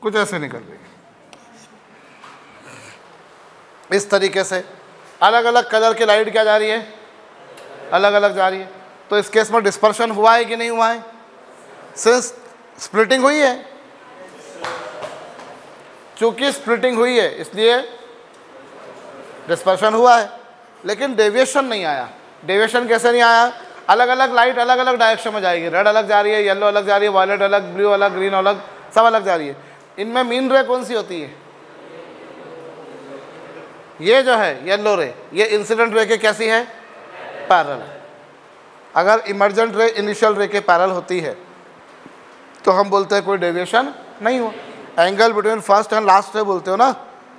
कुछ ऐसे निकल गई। इस तरीके से अलग अलग कलर की लाइट क्या जा रही है, अलग अलग जा रही है। तो इस केस में डिस्पर्शन हुआ है कि नहीं हुआ है? सिंस स्प्लिटिंग हुई है, चूंकि स्प्लिटिंग हुई है इसलिए डिस्पर्शन हुआ है, लेकिन डेविएशन नहीं आया। डेविएशन कैसे नहीं आया? अलग अलग लाइट अलग अलग डायरेक्शन में जाएगी, रेड अलग जा रही है, येलो अलग जा रही है, वायलेट अलग, ब्लू अलग, ग्रीन अलग, सब अलग जा रही है। इनमें मीन रे कौन सी होती है? ये जो है येलो रे, ये इंसिडेंट रे के कैसी है? पैरेलल है। अगर इमर्जेंट रे इनिशियल रे के पैरेलल होती है तो हम बोलते हैं कोई डेविएशन नहीं हुआ। Angle between first and last रे बोलते हो ना।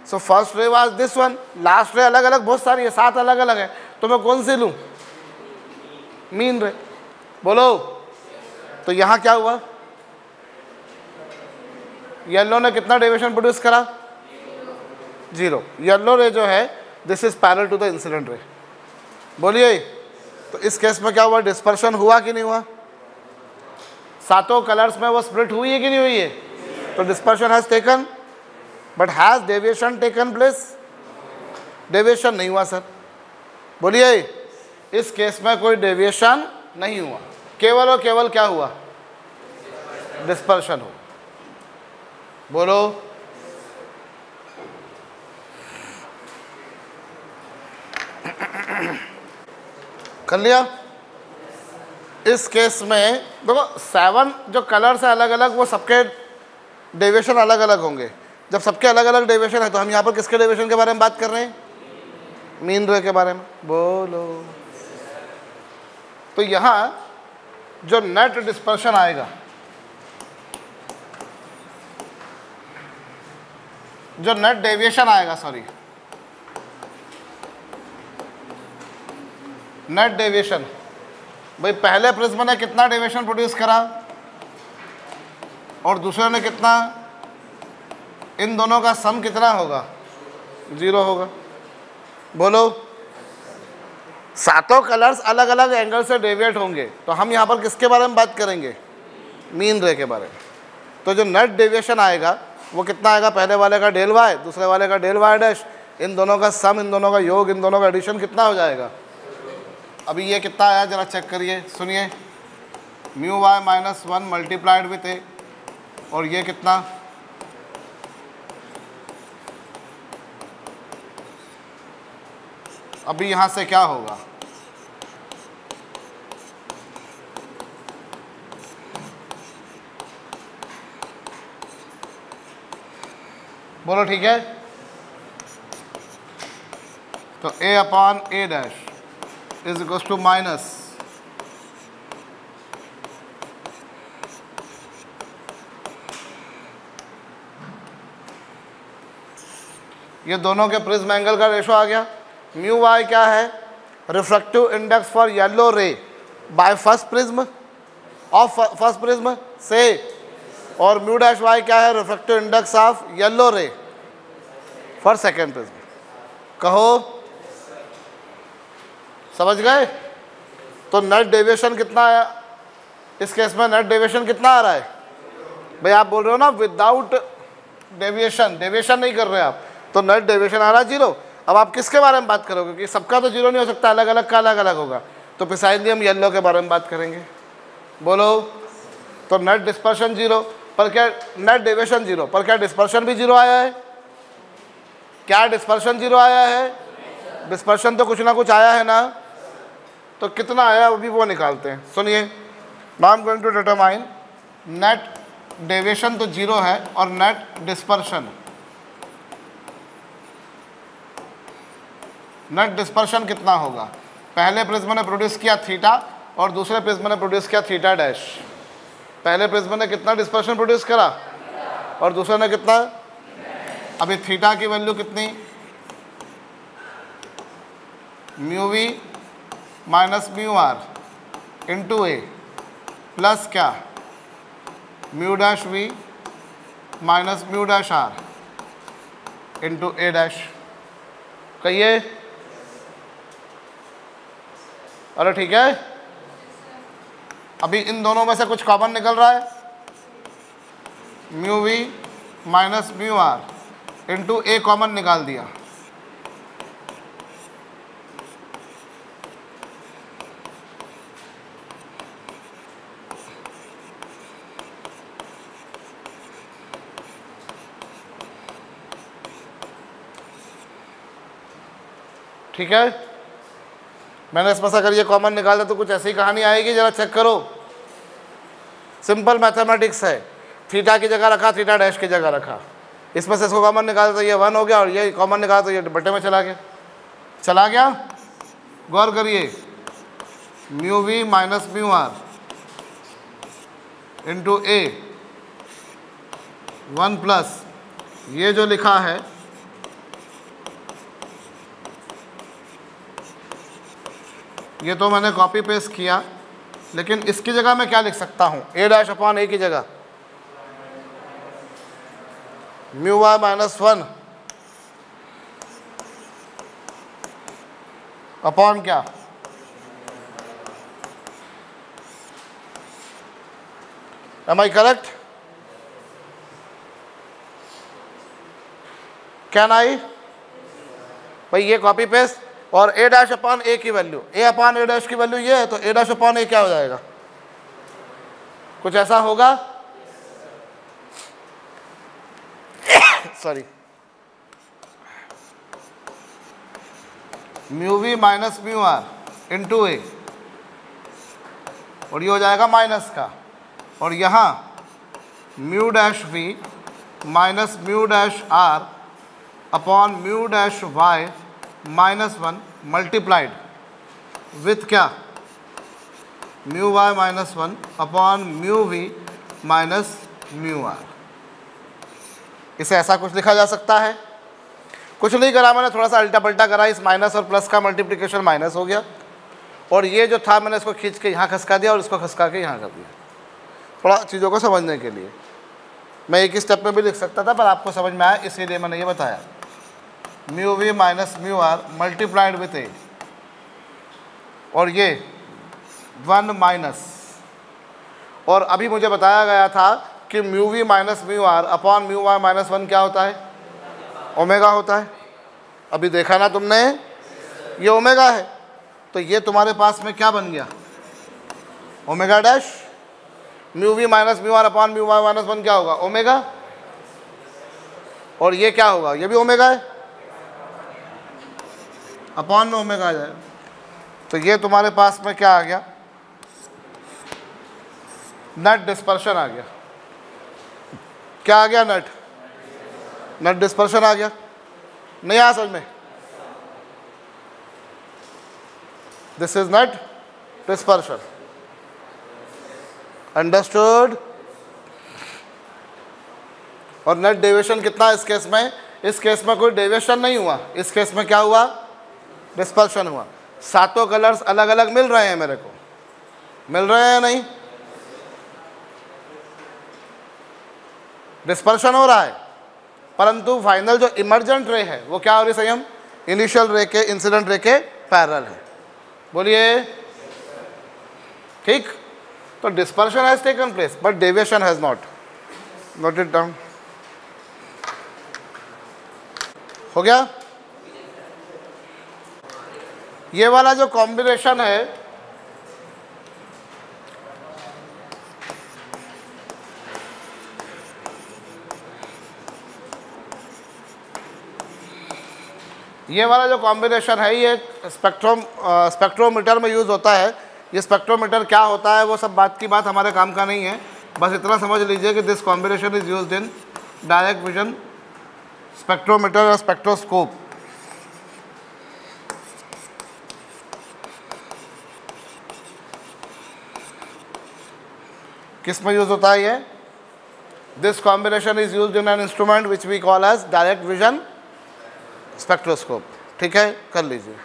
So first ray was this one, last रे अलग अलग बहुत सारी है, 7 अलग अलग है, तो मैं कौन सी लूँ? मीन रे। बोलो, तो यहाँ क्या हुआ? येलो ने कितना डेविएशन प्रोड्यूस करा? 0। येलो रे जो है this is parallel to the incident ray. बोलिए, तो इस केस में क्या हुआ? डिस्पर्शन हुआ कि नहीं हुआ? सातों कलर्स में वो स्प्लिट हुई है कि नहीं हुई है? तो dispersion has taken, but has deviation taken place? Deviation नहीं हुआ सर। बोलिए, इस केस में कोई डेविएशन नहीं हुआ, केवल और केवल क्या हुआ? डिस्पर्शन हुआ। बोलो, कर लिया? इस केस में देखो 7 जो कलर्स है अलग अलग, वो सबके डेविएशन अलग अलग होंगे। जब सबके अलग अलग डेविएशन है तो हम यहाँ पर किसके डेविएशन के बारे में बात कर रहे हैं? मीन रे के बारे में। बोलो, तो यहाँ जो नेट डिस्पर्शन आएगा, जो नेट डेविएशन आएगा, सॉरी नेट डेविएशन, भाई पहले प्रिज्म ने कितना डेविएशन प्रोड्यूस करा और दूसरे ने कितना? इन दोनों का सम कितना होगा? 0 होगा। बोलो, सातों कलर्स अलग अलग एंगल से डेविएट होंगे, तो हम यहाँ पर किसके बारे में बात करेंगे? मीन रे के बारे में। तो जो नेट डेविएशन आएगा वो कितना आएगा? पहले वाले का डेल वाई, दूसरे वाले का डेल वाई डैश, इन दोनों का सम, इन दोनों का योग, इन दोनों का एडिशन कितना हो जाएगा? अभी ये कितना आया जरा चेक करिए, सुनिए। Mu Y minus 1 multiplied with A, और ये कितना? अभी यहाँ से क्या होगा? बोलो, ठीक है? तो a upon a dash is equals to minus ये दोनों के प्रिज्म एंगल का रेशो आ गया। म्यू वाई क्या है? Refractive index for yellow ray by first prism of first prism से, और म्यू डैश वाई क्या है? Refractive index of yellow ray for second prism. कहो, समझ गए? तो नेट डेविएशन कितना आया इस केस में? नेट डेविएशन कितना आ रहा है? भाई आप बोल रहे हो ना विदाउट डेविएशन, डेविएशन नहीं कर रहे आप, तो नेट डेविएशन आ रहा है 0। अब आप किसके बारे में बात करोगे? कि सबका तो 0 नहीं हो सकता, अलग अलग का अलग अलग होगा, तो प्रिसाइजली हम येलो के बारे में बात करेंगे। बोलो, तो नेट डिस्पर्शन 0 पर क्या? नेट डेविएशन 0 पर क्या डिस्पर्शन भी 0 आया है? क्या डिस्पर्शन 0 आया है? डिस्पर्शन तो कुछ ना कुछ आया है ना, तो कितना आया अभी वो निकालते हैं। सुनिए, now I am going to determine net deviation तो 0 है और नेट डिस्पर्शन। नेट डिस्पर्शन कितना होगा? पहले प्रिज्म ने प्रोड्यूस किया थीटा और दूसरे प्रिज्म ने प्रोड्यूस किया थीटा डैश। पहले प्रिज्म ने कितना डिस्पर्शन प्रोड्यूस करा और दूसरे ने कितना? अभी थीटा की वैल्यू कितनी? Mu we minus mu are into A plus क्या? Mu dash we minus mu dash R into A dash. कहिए, अरे ठीक है? अभी इन दोनों में से कुछ कॉमन निकल रहा है। Mu we minus mu are into a common निकाल दिया, ठीक है, मैंने इसमें से अगर ये कॉमन निकाला तो कुछ ऐसी कहानी आएगी, जरा चेक करो। सिंपल मैथमेटिक्स है, थीटा की जगह रखा, थीटा डैश की जगह रखा, इसमें से इसको कॉमन निकाला तो ये 1 हो गया, और ये कॉमन निकाला तो ये बटे में चला गया। चला गया, गौर करिए, mu we minus mu are into a 1 plus ये जो लिखा है ये तो मैंने कॉपी पेस्ट किया, लेकिन इसकी जगह मैं क्या लिख सकता हूँ, ए डैश अपॉन ए की जगह म्यू वाई माइनस 1 अपॉन क्या, am I correct? Can I? भाई ये कॉपी पेस्ट, और ए डैश अपॉन ए की वैल्यू, ए अपॉन ए डैश की वैल्यू ये है, तो ए डैश अपॉन ए क्या हो जाएगा, कुछ ऐसा होगा sorry, mu we minus mu are into A, और ये हो जाएगा माइनस का, और यहाँ mu dash we minus mu dash R upon mu dash Y minus 1 multiplied with क्या, mu Y minus 1 upon mu we minus mu R. इसे ऐसा कुछ लिखा जा सकता है, कुछ नहीं करा मैंने, थोड़ा सा अल्टा पल्टा करा, इस माइनस और प्लस का मल्टीप्लिकेशन माइनस हो गया, और ये जो था मैंने इसको खींच के यहाँ खसका दिया और इसको खसका के यहाँ कर दिया, थोड़ा चीज़ों को समझने के लिए। मैं एक ही स्टेप में भी लिख सकता था, पर आपको समझ में आया इसीलिए मैंने ये बताया, mu we minus mu R multiplied with A, और ये 1 माइनस, और अभी मुझे बताया गया था कि mu we minus mu are upon mu Y minus 1 क्या होता है, ओमेगा होता है। अभी देखा ना तुमने, ये ओमेगा है, तो ये तुम्हारे पास में क्या बन गया, omega dash, mu we minus mu are upon mu Y minus 1 क्या होगा, ओमेगा, और ये क्या होगा, ये भी ओमेगा है, अपॉन में ओमेगा आ जाएगा, तो ये तुम्हारे पास में क्या आ गया, नेट डिस्पर्शन आ गया। क्या आ गया, नेट डिस्पर्शन आ गया। नहीं आया समझ में, this is net dispersion, understood? और नेट डेविएशन कितना है इस केस में, इस केस में कोई डेविएशन नहीं हुआ, इस केस में क्या हुआ, डिस्पर्शन हुआ। सातों कलर्स अलग अलग मिल रहे हैं मेरे को, मिल रहे हैं नहीं, डिस्पर्शन हो रहा है, परंतु फाइनल जो इमर्जेंट रे है वो क्या हो रही संयम, इनिशियल रे के इंसिडेंट रे के पैरेलल है। बोलिए ठीक, तो dispersion has taken place but deviation has not. Note it down, हो गया। ये वाला जो कॉम्बिनेशन है ये वाला जो कॉम्बिनेशन है ये स्पेक्ट्रोमीटर में यूज़ होता है। ये स्पेक्ट्रोमीटर क्या होता है वो सब बात की बात हमारे काम का नहीं है, बस इतना समझ लीजिए कि this combination is used in direct vision spectrometer और स्पेक्ट्रोस्कोप। किस में यूज होता है ये, this combination is used in an instrument which we call as direct vision spectroscope. ठीक है, कर लीजिए।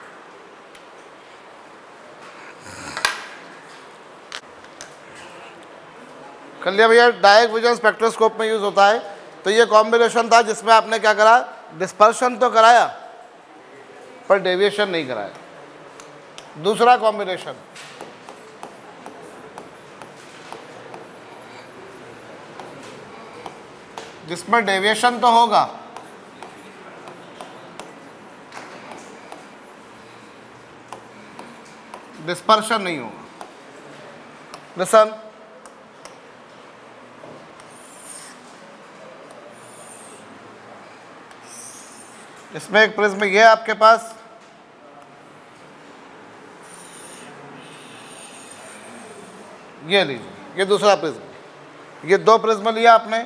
कर लिया भैया, डायरेक्ट विजन स्पेक्ट्रोस्कोप में यूज होता है। तो ये कॉम्बिनेशन था जिसमें आपने क्या करा, डिस्पर्शन तो कराया पर डेविएशन नहीं कराया। दूसरा कॉम्बिनेशन जिसमें डेविएशन तो होगा डिस्पर्शन नहीं होगा। लिसन, इसमें एक प्रिज्म ये है आपके पास, ये लीजिए, ये दूसरा प्रिज्म। ये 2 प्रिज्म लिया आपने,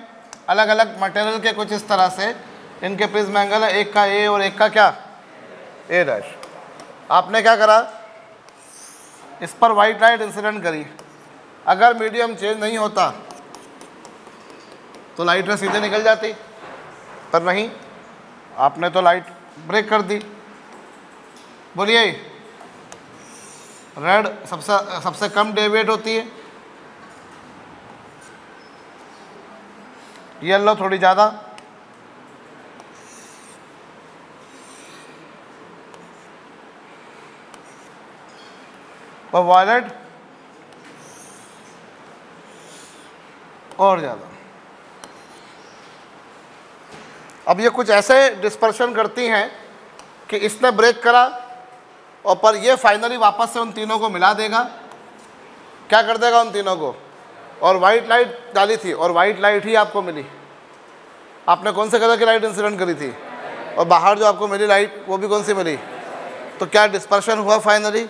अलग अलग मटेरियल के, कुछ इस तरह से। इनके प्रिज्म एंगल है, एक का ए और एक का क्या, ए डैश। आपने क्या करा, इस पर वाइट लाइट इंसिडेंट करी। अगर मीडियम चेंज नहीं होता तो लाइट रे सीधे निकल जाती, पर नहीं, आपने तो लाइट ब्रेक कर दी। बोलिए, रेड सबसे कम डेविएट होती है, येलो थोड़ी ज़्यादा, और वायलेट और ज़्यादा। अब ये कुछ ऐसे डिस्पर्शन करती हैं कि इसने ब्रेक करा और पर ये फाइनली वापस से उन तीनों को मिला देगा। क्या कर देगा, उन तीनों को। और वाइट लाइट डाली थी और वाइट लाइट ही आपको मिली। आपने कौन से कलर की लाइट इंसिडेंट करी थी, और बाहर जो आपको मिली लाइट वो भी कौन सी मिली। तो क्या डिस्पर्शन हुआ फाइनली।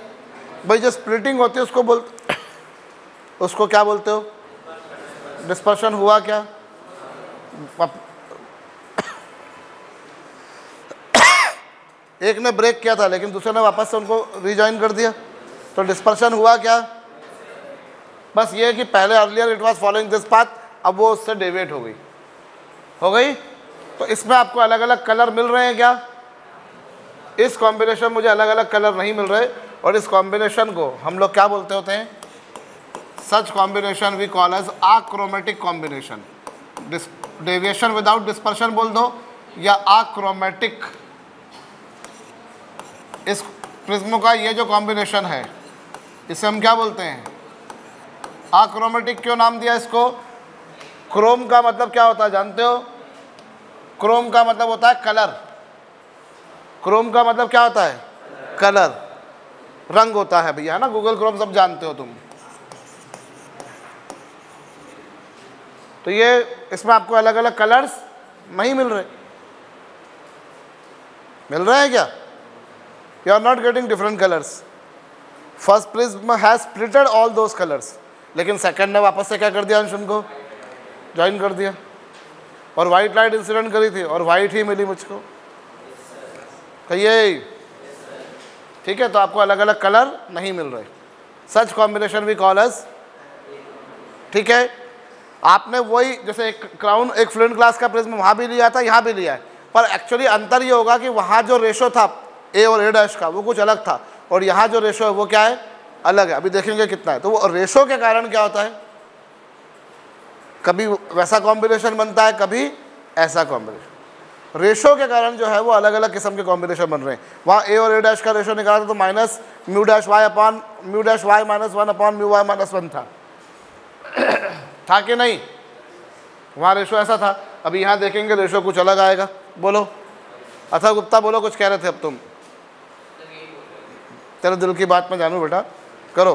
भाई जो स्प्लिटिंग होती है उसको क्या बोलते हो, डिस्पर्शन हुआ क्या। एक ने ब्रेक किया था लेकिन दूसरे ने वापस से उनको रिजॉइन कर दिया, तो डिस्पर्शन हुआ क्या। बस ये है कि पहले earlier it was following this path, अब वो उससे डेविएट हो गई। तो इसमें आपको अलग अलग कलर मिल रहे हैं क्या, इस कॉम्बिनेशन मुझे अलग अलग कलर नहीं मिल रहे, और इस कॉम्बिनेशन को हम लोग क्या बोलते होते हैं, such combination we call as achromatic combination. Deviation without dispersion बोल दो या आक्रोमेटिक। इस प्रिज्म का ये जो कॉम्बिनेशन है इसे हम क्या बोलते हैं, आक्रोमेटिक। क्यों नाम दिया इसको, क्रोम का मतलब क्या होता है जानते हो, क्रोम का मतलब होता है कलर। क्रोम का मतलब क्या होता है, कलर, रंग होता है भैया, है ना। गूगल क्रोम सब जानते हो तुम। तो ये इसमें आपको अलग अलग कलर्स नहीं मिल रहे हैं क्या, you are not getting different colours. First prism has splitted all those colours, लेकिन सेकंड ने वापस से क्या कर दिया, अंश उनको ज्वाइन कर दिया। और वाइट लाइट इंसिडेंट करी थी और वाइट ही मिली मुझको, कहिए ठीक है। तो आपको अलग अलग कलर नहीं मिल रहे, सच कॉम्बिनेशन वी कॉल एज, ठीक है। आपने वही जैसे एक क्राउन, एक फ्लुएंट ग्लास का प्रिज्म वहाँ भी लिया था, यहाँ भी लिया है, पर एक्चुअली अंतर ये होगा कि वहाँ जो रेशो था ए और ए डैश का वो कुछ अलग था, और यहाँ जो रेशो है वो क्या है, अलग है। अभी देखेंगे कितना है। तो वो रेशो के कारण क्या होता है, कभी वैसा कॉम्बिनेशन बनता है, कभी ऐसा कॉम्बिनेशन। रेशो के कारण जो है वो अलग अलग किस्म के कॉम्बिनेशन बन रहे हैं। वहाँ ए और ए डैश का रेशो निकाला तो minus mu dash y upon mu dash Y minus 1 upon mu Y minus 1 था कि नहीं, वहाँ रेशो ऐसा था। अभी यहाँ देखेंगे रेशो कुछ अलग आएगा। बोलो अथर्व गुप्ता, बोलो कुछ कह रहे थे अब तुम। तेरे दिल की बात मैं जानूं बेटा, करो।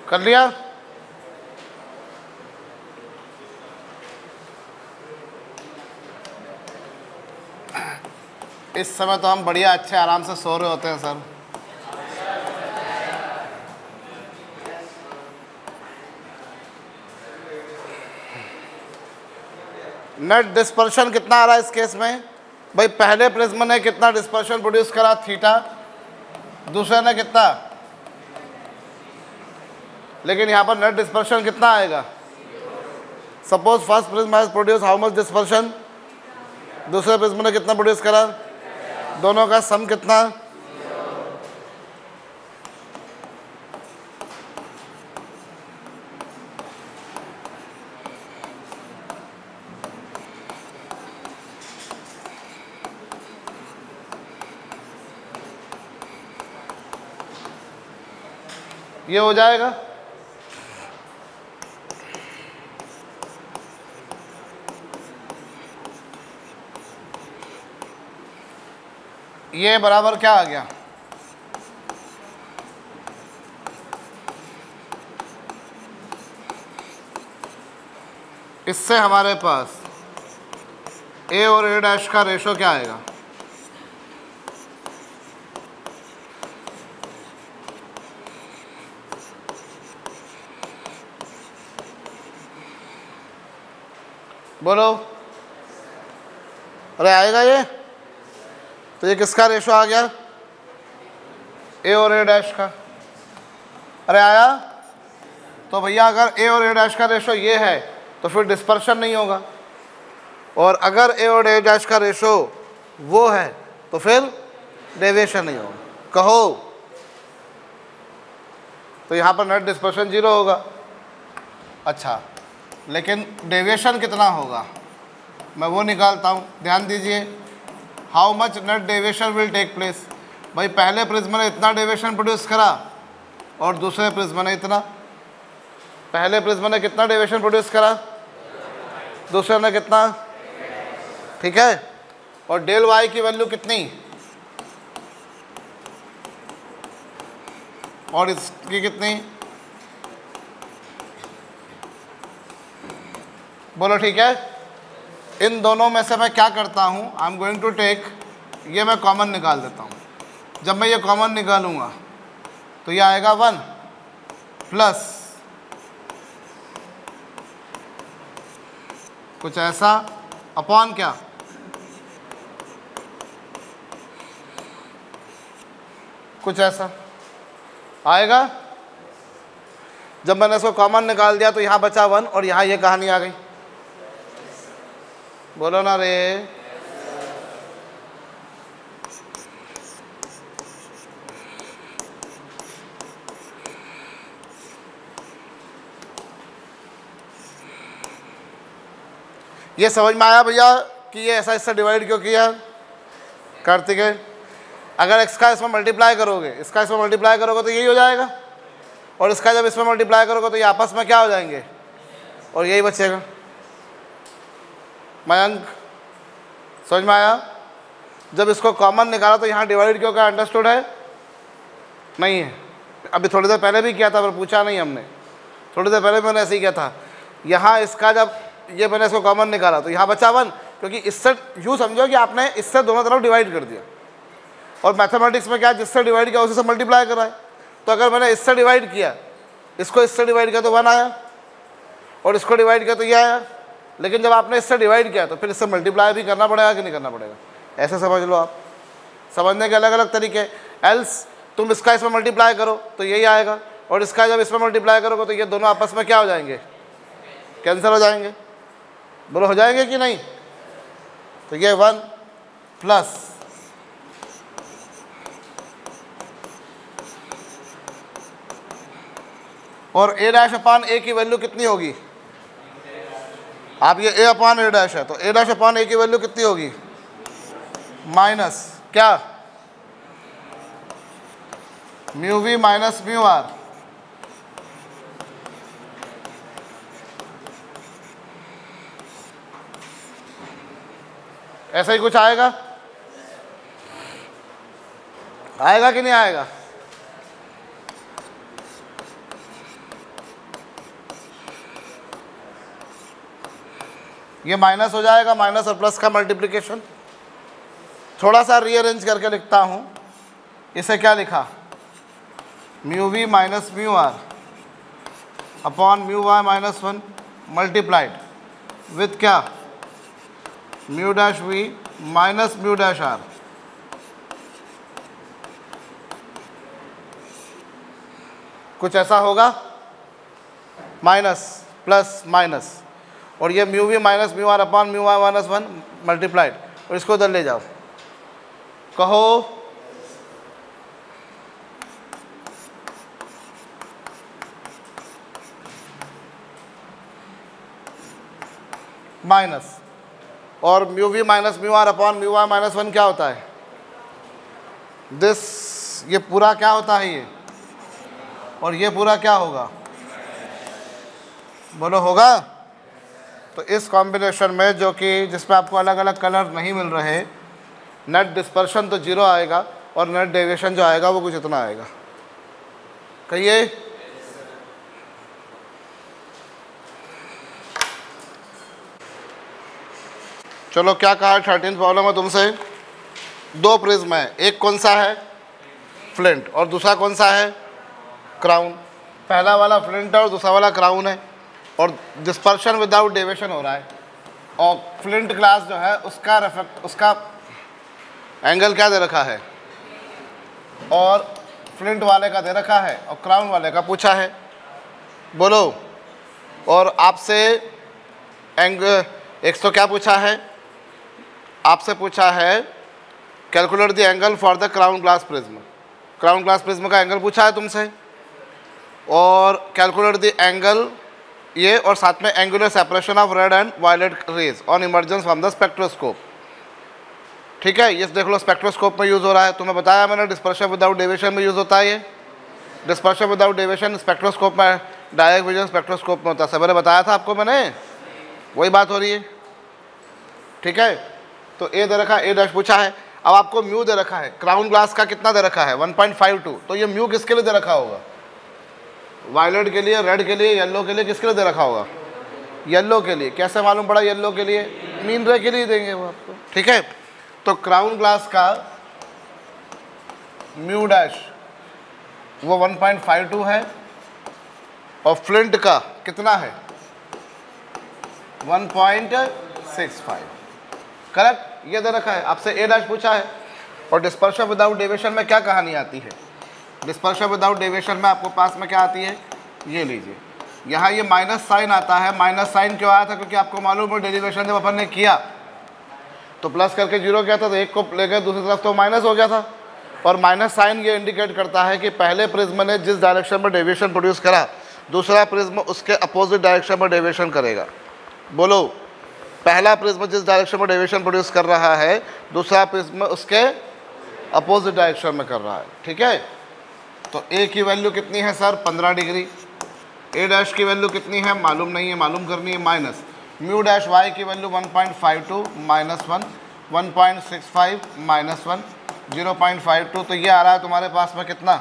कर लिया। इस समय तो हम बढ़िया अच्छे आराम से सो रहे होते हैं सर। नेट डिस्पर्शन कितना आ रहा है इस केस में भाई, पहले प्रिज्म ने कितना डिस्पर्शन प्रोड्यूस करा थीटा, दूसरे ने कितना, लेकिन यहाँ पर नेट डिस्पर्शन कितना आएगा। Suppose first prism has produce how much dispersion, दूसरे प्रिज्म ने कितना प्रोड्यूस करा, दोनों का सम कितना, ये हो जाएगा। ये बराबर क्या आ गया, इससे हमारे पास ए और ए डैश का रेशो क्या आएगा, बोलो, अरे आएगा ये? तो ये किसका रेशो आ गया? ए और ए डैश का। अरे आया? तो भैया अगर ए और ए डैश का रेशो ये है तो फिर डिस्पर्शन नहीं होगा, और अगर ए और ए डैश का रेशो वो है तो फिर डेविएशन नहीं होगा। कहो, तो यहाँ पर नेट डिस्पर्शन 0 होगा। अच्छा, लेकिन डेविएशन कितना होगा मैं वो निकालता हूँ। ध्यान दीजिए, how much net deviation will take place. भाई पहले प्रिज्म ने इतना डेविएशन प्रोड्यूस करा और दूसरे प्रिज्म ने इतना। पहले प्रिज्म ने कितना डेविएशन प्रोड्यूस करा, दूसरे ने कितना, ठीक है। और डेल वाई की वैल्यू कितनी, और इसकी कितनी, बोलो ठीक है। इन दोनों में से मैं क्या करता हूँ, I am going to take, ये मैं कॉमन निकाल देता हूँ। जब मैं ये कॉमन निकालूंगा तो ये आएगा 1 प्लस कुछ ऐसा अपॉन क्या, कुछ ऐसा आएगा। जब मैंने इसको कॉमन निकाल दिया तो यहाँ बचा 1 और यहाँ ये कहानी आ गई। बोलो ना रे। ये समझ में आया भैया कि ये ऐसा इससे डिवाइड क्यों किया? कार्तिक, अगर x का इसमें मल्टीप्लाई करोगे, इसका इसमें मल्टीप्लाई करोगे तो यही हो जाएगा, और इसका जब इसमें मल्टीप्लाई करोगे तो ये आपस में क्या हो जाएंगे, और यही बचेगा। मयंक, समझ में आया? जब इसको कॉमन निकाला तो यहाँ डिवाइड क्यों का अंडरस्टूड है? नहीं है। अभी थोड़ी देर पहले भी किया था पर पूछा नहीं हमने। थोड़ी देर पहले मैंने ऐसे ही किया था। यहाँ इसका जब ये मैंने इसको कॉमन निकाला तो यहाँ बचा 1, क्योंकि इससे यूँ समझो कि आपने इससे दोनों तरफ डिवाइड कर दिया, और मैथमेटिक्स में क्या, जिससे डिवाइड किया उसी से मल्टीप्लाई करा है। तो अगर मैंने इससे डिवाइड किया, इसको इससे डिवाइड किया तो 1 आया, और इसको डिवाइड किया तो ये आया। लेकिन जब आपने इससे डिवाइड किया तो फिर इससे मल्टीप्लाई भी करना पड़ेगा कि नहीं करना पड़ेगा? ऐसे समझ लो आप। समझने के अलग अलग तरीके। एल्स तुम इसका इसमें मल्टीप्लाई करो तो यही आएगा, और इसका जब इसमें मल्टीप्लाई करोगे तो ये दोनों आपस में क्या हो जाएंगे, कैंसिल हो जाएंगे। बोलो हो जाएंगे कि नहीं? तो ये 1 प्लस और a डैश अपान a की वैल्यू कितनी होगी? आप ये a अपान a डैश है तो a डैश अपान a की वैल्यू कितनी होगी? माइनस क्या, mu we minus mu r. ऐसा ही कुछ आएगा, आएगा कि नहीं आएगा? ये माइनस हो जाएगा, माइनस और प्लस का मल्टीप्लिकेशन। थोड़ा सा रीअरेंज करके लिखता हूँ। इसे क्या लिखा, mu we minus mu are upon mu Y minus 1 multiplied with क्या, mu dash we minus mu dash R. कुछ ऐसा होगा, माइनस प्लस माइनस, और ये mu we minus mu are upon mu Y minus 1 multiplied, और इसको उधर ले जाओ। कहो माइनस, और mu we minus mu are upon mu Y minus 1 क्या होता है? दिस, ये पूरा क्या होता है ये, और ये पूरा क्या होगा? बोलो होगा। तो इस कॉम्बिनेशन में जो कि जिसमें आपको अलग अलग कलर नहीं मिल रहे, नेट डिस्पर्शन तो 0 आएगा और नेट डेविएशन जो आएगा वो कुछ इतना आएगा। कहिए चलो क्या कहा 13th प्रॉब्लम है तुमसे। 2 प्रिज्म है, एक कौन सा है, फ्लिंट, और दूसरा कौन सा है, क्राउन। पहला वाला फ्लिंट है और दूसरा वाला क्राउन है, और डिस्पर्शन विदाउट डेविएशन हो रहा है, और फ्लिंट ग्लास जो है उसका एंगल क्या दे रखा है, और फ्लिंट वाले का दे रखा है और क्राउन वाले का पूछा है। बोलो। और आपसे एक तो क्या पूछा है, आपसे पूछा है calculate the angle for the crown glass prism. Crown glass prism का एंगल पूछा है तुमसे, और कैलकुलेट द एंगल ये, और साथ में angular separation of red and violet rays on emergence from the spectroscope. ठीक है, ये देख लो स्पेक्ट्रोस्कोप में यूज़ हो रहा है। तुम्हें बताया मैंने डिस्पर्शन विदाउट डेविएशन में यूज़ होता है। ये डिस्पर्शन विदाउट डेविएशन स्पेक्ट्रोस्कोप में, डायरेक्ट विजन स्पेक्ट्रोस्कोप में होता है। सवेरे बताया था आपको मैंने, वही बात हो रही है। ठीक है, तो ए दे रखा है, ए डैश पूछा है। अब आपको म्यू दे रखा है, क्राउन ग्लास का कितना दे रखा है 1.52। तो ये म्यू किसके लिए दे रखा होगा, वायलेट के लिए, रेड के लिए, येलो के लिए, किसके लिए दे रखा होगा, येलो के लिए। कैसे मालूम पड़ा येलो के लिए, मीन रे के लिए देंगे वो आपको। ठीक है, तो क्राउन ग्लास का म्यू डैश वो 1.52 है, और फ्लिंट का कितना है 1.65। करेक्ट, ये दे रखा है। आपसे ए डैश पूछा है। और डिस्पर्शन विदाउट डेविएशन में क्या कहानी आती है, डिस्पर्शन विदाउट डेविएशन में आपको पास में क्या आती है, ये लीजिए, यहाँ ये माइनस साइन आता है। माइनस साइन क्यों आया था, क्योंकि आपको मालूम है डेरिवेशन जब अपन ने किया तो प्लस करके जीरो किया था, तो एक को लेकर दूसरी तरफ तो माइनस हो गया था। और माइनस साइन ये इंडिकेट करता है कि पहले प्रिज्म ने जिस डायरेक्शन में डेविएशन प्रोड्यूस करा, दूसरा प्रिज्म उसके अपोजिट डायरेक्शन में डेविएशन करेगा। बोलो, पहला प्रिज्म जिस डायरेक्शन में डेविएशन प्रोड्यूस कर रहा है, दूसरा प्रिज्म उसके अपोजिट डायरेक्शन में कर रहा है। ठीक है, तो ए की वैल्यू कितनी है सर 15 डिग्री। ए डैश की वैल्यू कितनी है मालूम नहीं है, मालूम करनी है। माइनस म्यू डैश वाई की वैल्यू 1.52 माइनस 1, 1.65 माइनस 1, 0.52। तो ये आ रहा है तुम्हारे पास में कितना,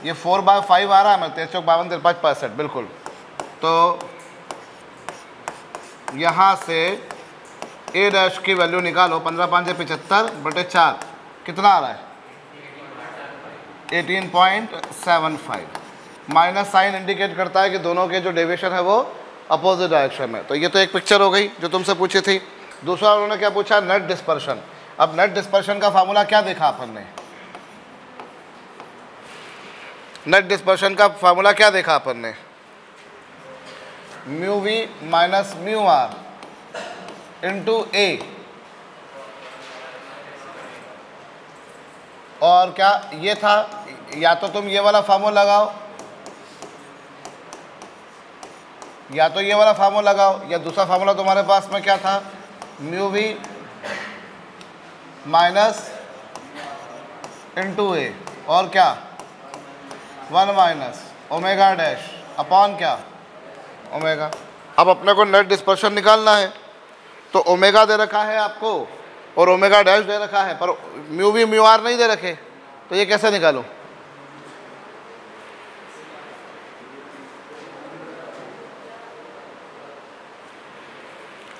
ये 4/5 आ रहा है। मैं 53-52-53% बिल्कुल। तो यहाँ से ए डैश की वैल्यू निकालो, 15×5=75/4 कितना आ रहा है 18.75। माइनस साइन इंडिकेट करता है कि दोनों के जो डेविएशन है वो अपोजिट डायरेक्शन में। तो ये तो एक पिक्चर हो गई जो तुमसे पूछी थी। दूसरा उन्होंने क्या पूछा, नेट डिस्पर्शन। अब नेट डिस्पर्शन का फार्मूला क्या देखा अपन ने, नेट डिस्पर्शन का फार्मूला क्या देखा अपन ने, mu we minus mu are into A. और क्या ये था, या तो तुम ये वाला फार्मूला लगाओ, या तो ये वाला फार्मूला लगाओ, या दूसरा फार्मूला तुम्हारे पास में क्या था, mu V minus into A, और क्या 1 माइनस ओमेगा डैश अपॉन क्या ओमेगा। अब अपने को नेट डिस्पर्शन निकालना है, तो ओमेगा दे रखा है आपको और ओमेगा डैश दे रखा है, पर म्यू वी म्यू आर नहीं दे रखे। तो ये कैसे निकालूं,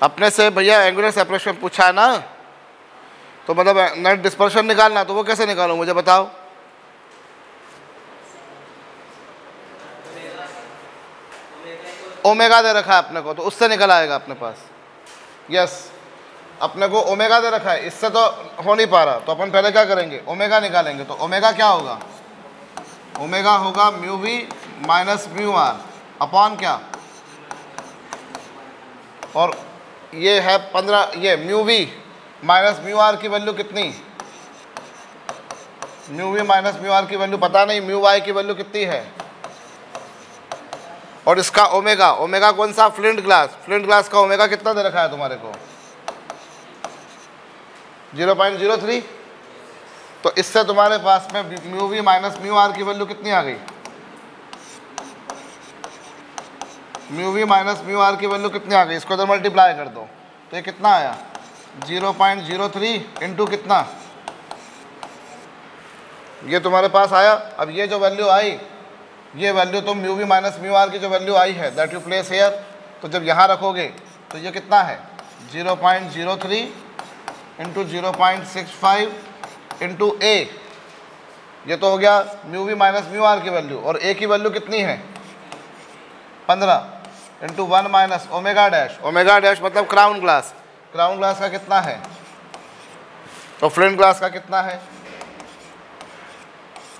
अपने से भैया एंगुलर सेपरेशन पूछा है ना, तो मतलब नेट डिस्पर्शन निकालना, तो वो कैसे निकालूं मुझे बताओ। ओमेगा दे रखा है अपने को, तो उससे निकल आएगा अपने पास। यस, अपने को ओमेगा दे रखा है, इससे तो हो नहीं पा रहा, तो अपन पहले क्या करेंगे, ओमेगा निकालेंगे। तो ओमेगा क्या होगा, ओमेगा होगा mu we minus mu are upon क्या, और ये है 15, ये mu we minus mu r की वैल्यू कितनी, mu we minus mu r की वैल्यू पता नहीं, म्यू वाई की वैल्यू कितनी है, और इसका ओमेगा, ओमेगा कौन सा, फ्लिंट ग्लास, फ्लिंट ग्लास का ओमेगा कितना दे रखा है तुम्हारे को 0.03। तो इससे तुम्हारे पास में mu we minus mu r की वैल्यू कितनी आ गई, mu we minus mu r की वैल्यू कितनी आ गई, इसको इधर मल्टीप्लाई कर दो, तो ये कितना आया 0.03 इंटू कितना, ये तुम्हारे पास आया। अब ये जो वैल्यू आई, ये वैल्यू तो mu we minus mu r की जो वैल्यू आई है दैट यू प्लेस हेयर, तो जब यहाँ रखोगे तो ये कितना है 0.03 इंटू 0.65 इंटू ए, ये तो हो गया mu we minus mu r की वैल्यू, और ए की वैल्यू कितनी है 15 into 1 minus omega dash, omega dash मतलब क्राउन ग्लास, क्राउन ग्लास का कितना है तो फ्लिंट ग्लास का कितना है,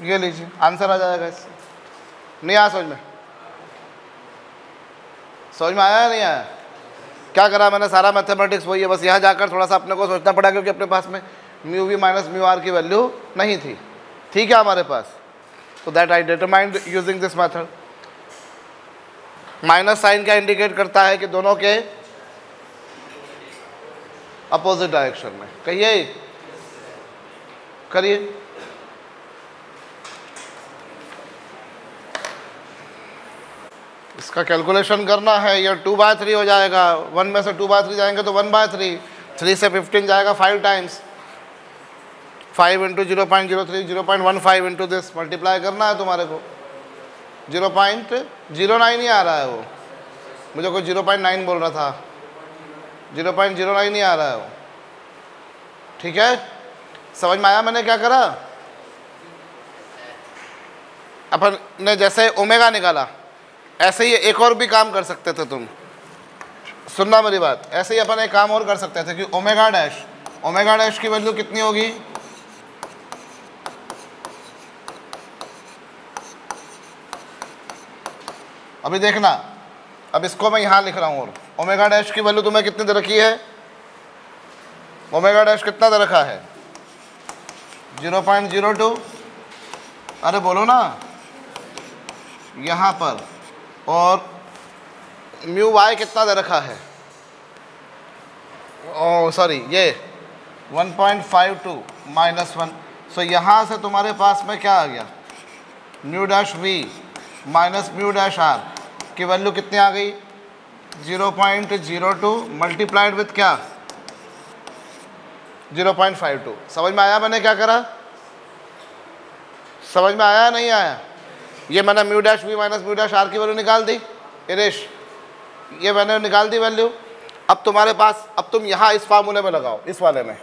ये लीजिए आंसर आ जाएगा इससे। नहीं आया समझ में? समझ में आया या नहीं आया? क्या करा मैंने, सारा मैथमेटिक्स वही है, बस यहाँ जाकर थोड़ा सा अपने को सोचना पड़ा क्योंकि अपने पास में mu we minus mu r की वैल्यू नहीं थी, ठीक है हमारे पास, तो that I determined using this method. Minus sign क्या इंडिकेट करता है कि दोनों के अपोजिट डायरेक्शन में, कहिए करिए। इसका कैलकुलेशन करना है, ये 2/3 हो जाएगा, 1 में से 2/3 जाएंगे तो 1/3, 3 से 15 जाएगा 5 times, 5 into 0.03 0.15 into this, multiply करना है तुम्हारे को। 0.09 ही आ रहा है वो, मुझे कोई 0.9 बोल रहा था, 0.09 ही आ रहा है वो, ठीक है। समझ में आया मैंने क्या करा? अपन ने जैसे ओमेगा निकाला ऐसे ही एक और भी काम कर सकते थे तुम, सुनना मेरी बात, ऐसे ही अपन एक काम और कर सकते थे कि ओमेगा डैश की वैल्यू कितनी होगी, अभी देखना, अब इसको मैं यहाँ लिख रहा हूँ, और ओमेगा डैश की वैल्यू तुम्हें कितनी दे रखी है, ओमेगा डैश कितना दे रखा है 0.02, अरे बोलो ना यहाँ पर, और म्यू वाई कितना दे रखा है, ओ सॉरी ये 1.52 -1, सो यहाँ से तुम्हारे पास में क्या आ गया, mu dash we minus mu dash r की वैल्यू कितनी आ गई 0.02 मल्टीप्लाइड विथ क्या 0.52। समझ में आया मैंने क्या करा? समझ में आया नहीं आया? ये मैंने mu dash we minus mu dash r की वैल्यू निकाल दी, इरेश ये मैंने निकाल दी वैल्यू। अब तुम्हारे पास, अब तुम यहाँ इस फार्मूले में लगाओ, इस वाले में,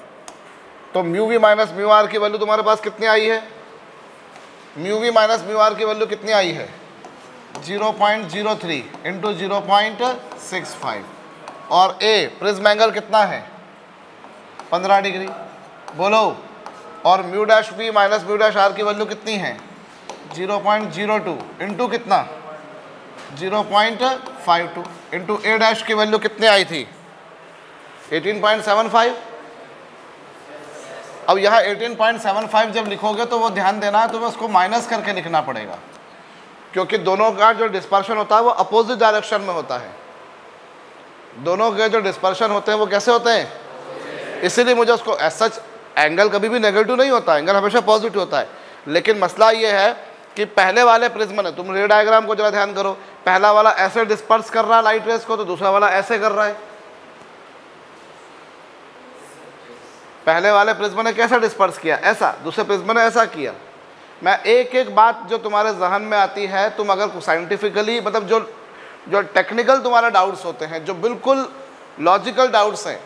तो mu we minus mu r की वैल्यू तुम्हारे पास कितनी आई है, mu we minus mu r की वैल्यू कितनी आई है 0.03 इंटू 0.65, और ए प्रिज्म एंगल कितना है 15 डिग्री, बोलो, और mu dash we minus mu dash r की वैल्यू कितनी है 0.02 इंटू कितना 0.52 इंटू ए डैश की वैल्यू कितनी आई थी 18.75। अब यहाँ 18.75 जब लिखोगे तो वो ध्यान देना तुम्हें उसको माइनस करके लिखना पड़ेगा, क्योंकि दोनों का जो डिस्पर्शन होता है वो अपोजिट डायरेक्शन में होता है, दोनों के जो डिस्पर्शन होते हैं वो कैसे होते हैं, इसीलिए मुझे उसको एज सच, एंगल कभी भी नेगेटिव नहीं होता, एंगल हमेशा पॉजिटिव होता है, लेकिन मसला ये है कि पहले वाले प्रिज्म ने, तुम रे डायग्राम को जरा ध्यान करो, पहला वाला ऐसे डिस्पर्स कर रहा है लाइट रेस को, तो दूसरा वाला ऐसे कर रहा है। पहले वाले प्रिज्म ने कैसा डिस्पर्स किया, ऐसा, दूसरे प्रिज्म ने ऐसा किया। मैं एक एक बात जो तुम्हारे जहन में आती है, तुम अगर साइंटिफिकली, मतलब जो टेक्निकल तुम्हारे डाउट्स होते हैं, जो बिल्कुल लॉजिकल डाउट्स हैं,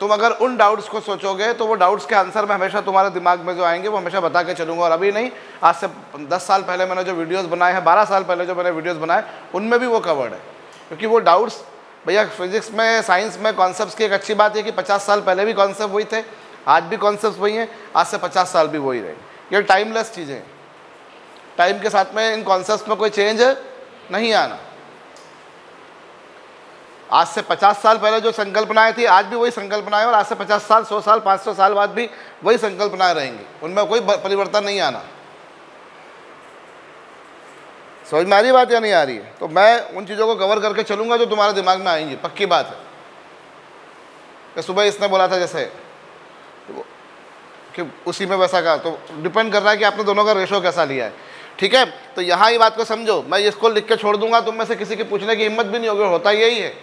तुम अगर उन डाउट्स को सोचोगे तो वो डाउट्स के आंसर मैं हमेशा तुम्हारे दिमाग में जो आएंगे वो हमेशा बता के चलूँगा। और अभी नहीं, आज से 10 साल पहले मैंने जो वीडियोस बनाए हैं, 12 साल पहले जो मैंने वीडियोस बनाए, उनमें भी वो कवर्ड है, क्योंकि वो डाउट्स, भैया फिजिक्स में, साइंस में कॉन्सेप्ट्स की एक अच्छी बात है कि 50 साल पहले भी कॉन्सेप्ट वही थे, आज भी कॉन्सेप्ट वही हैं, आज से 50 साल भी वही रहेंगे। ये टाइमलेस चीज़ें, टाइम के साथ में इन कॉन्सेप्ट्स में कोई चेंज नहीं आना। आज से 50 साल पहले जो संकल्पनाएं थी आज भी वही संकल्पनाएं, और आज से 50 साल, 100 साल, 500 साल बाद भी वही संकल्पनाएं रहेंगी, उनमें कोई परिवर्तन नहीं आना। समझ में आ रही बात या नहीं आ रही है? तो मैं उन चीज़ों को कवर करके चलूँगा जो तुम्हारे दिमाग में आएंगी, पक्की बात है। कि सुबह इसने बोला था जैसे कि उसी में वैसा का, तो डिपेंड कर रहा है कि आपने दोनों का रेशो कैसा लिया है, ठीक है। तो यहाँ ही बात को समझो, मैं इसको लिख के छोड़ दूंगा, तुम में से किसी की पूछने की हिम्मत भी नहीं होगी, होता यही है।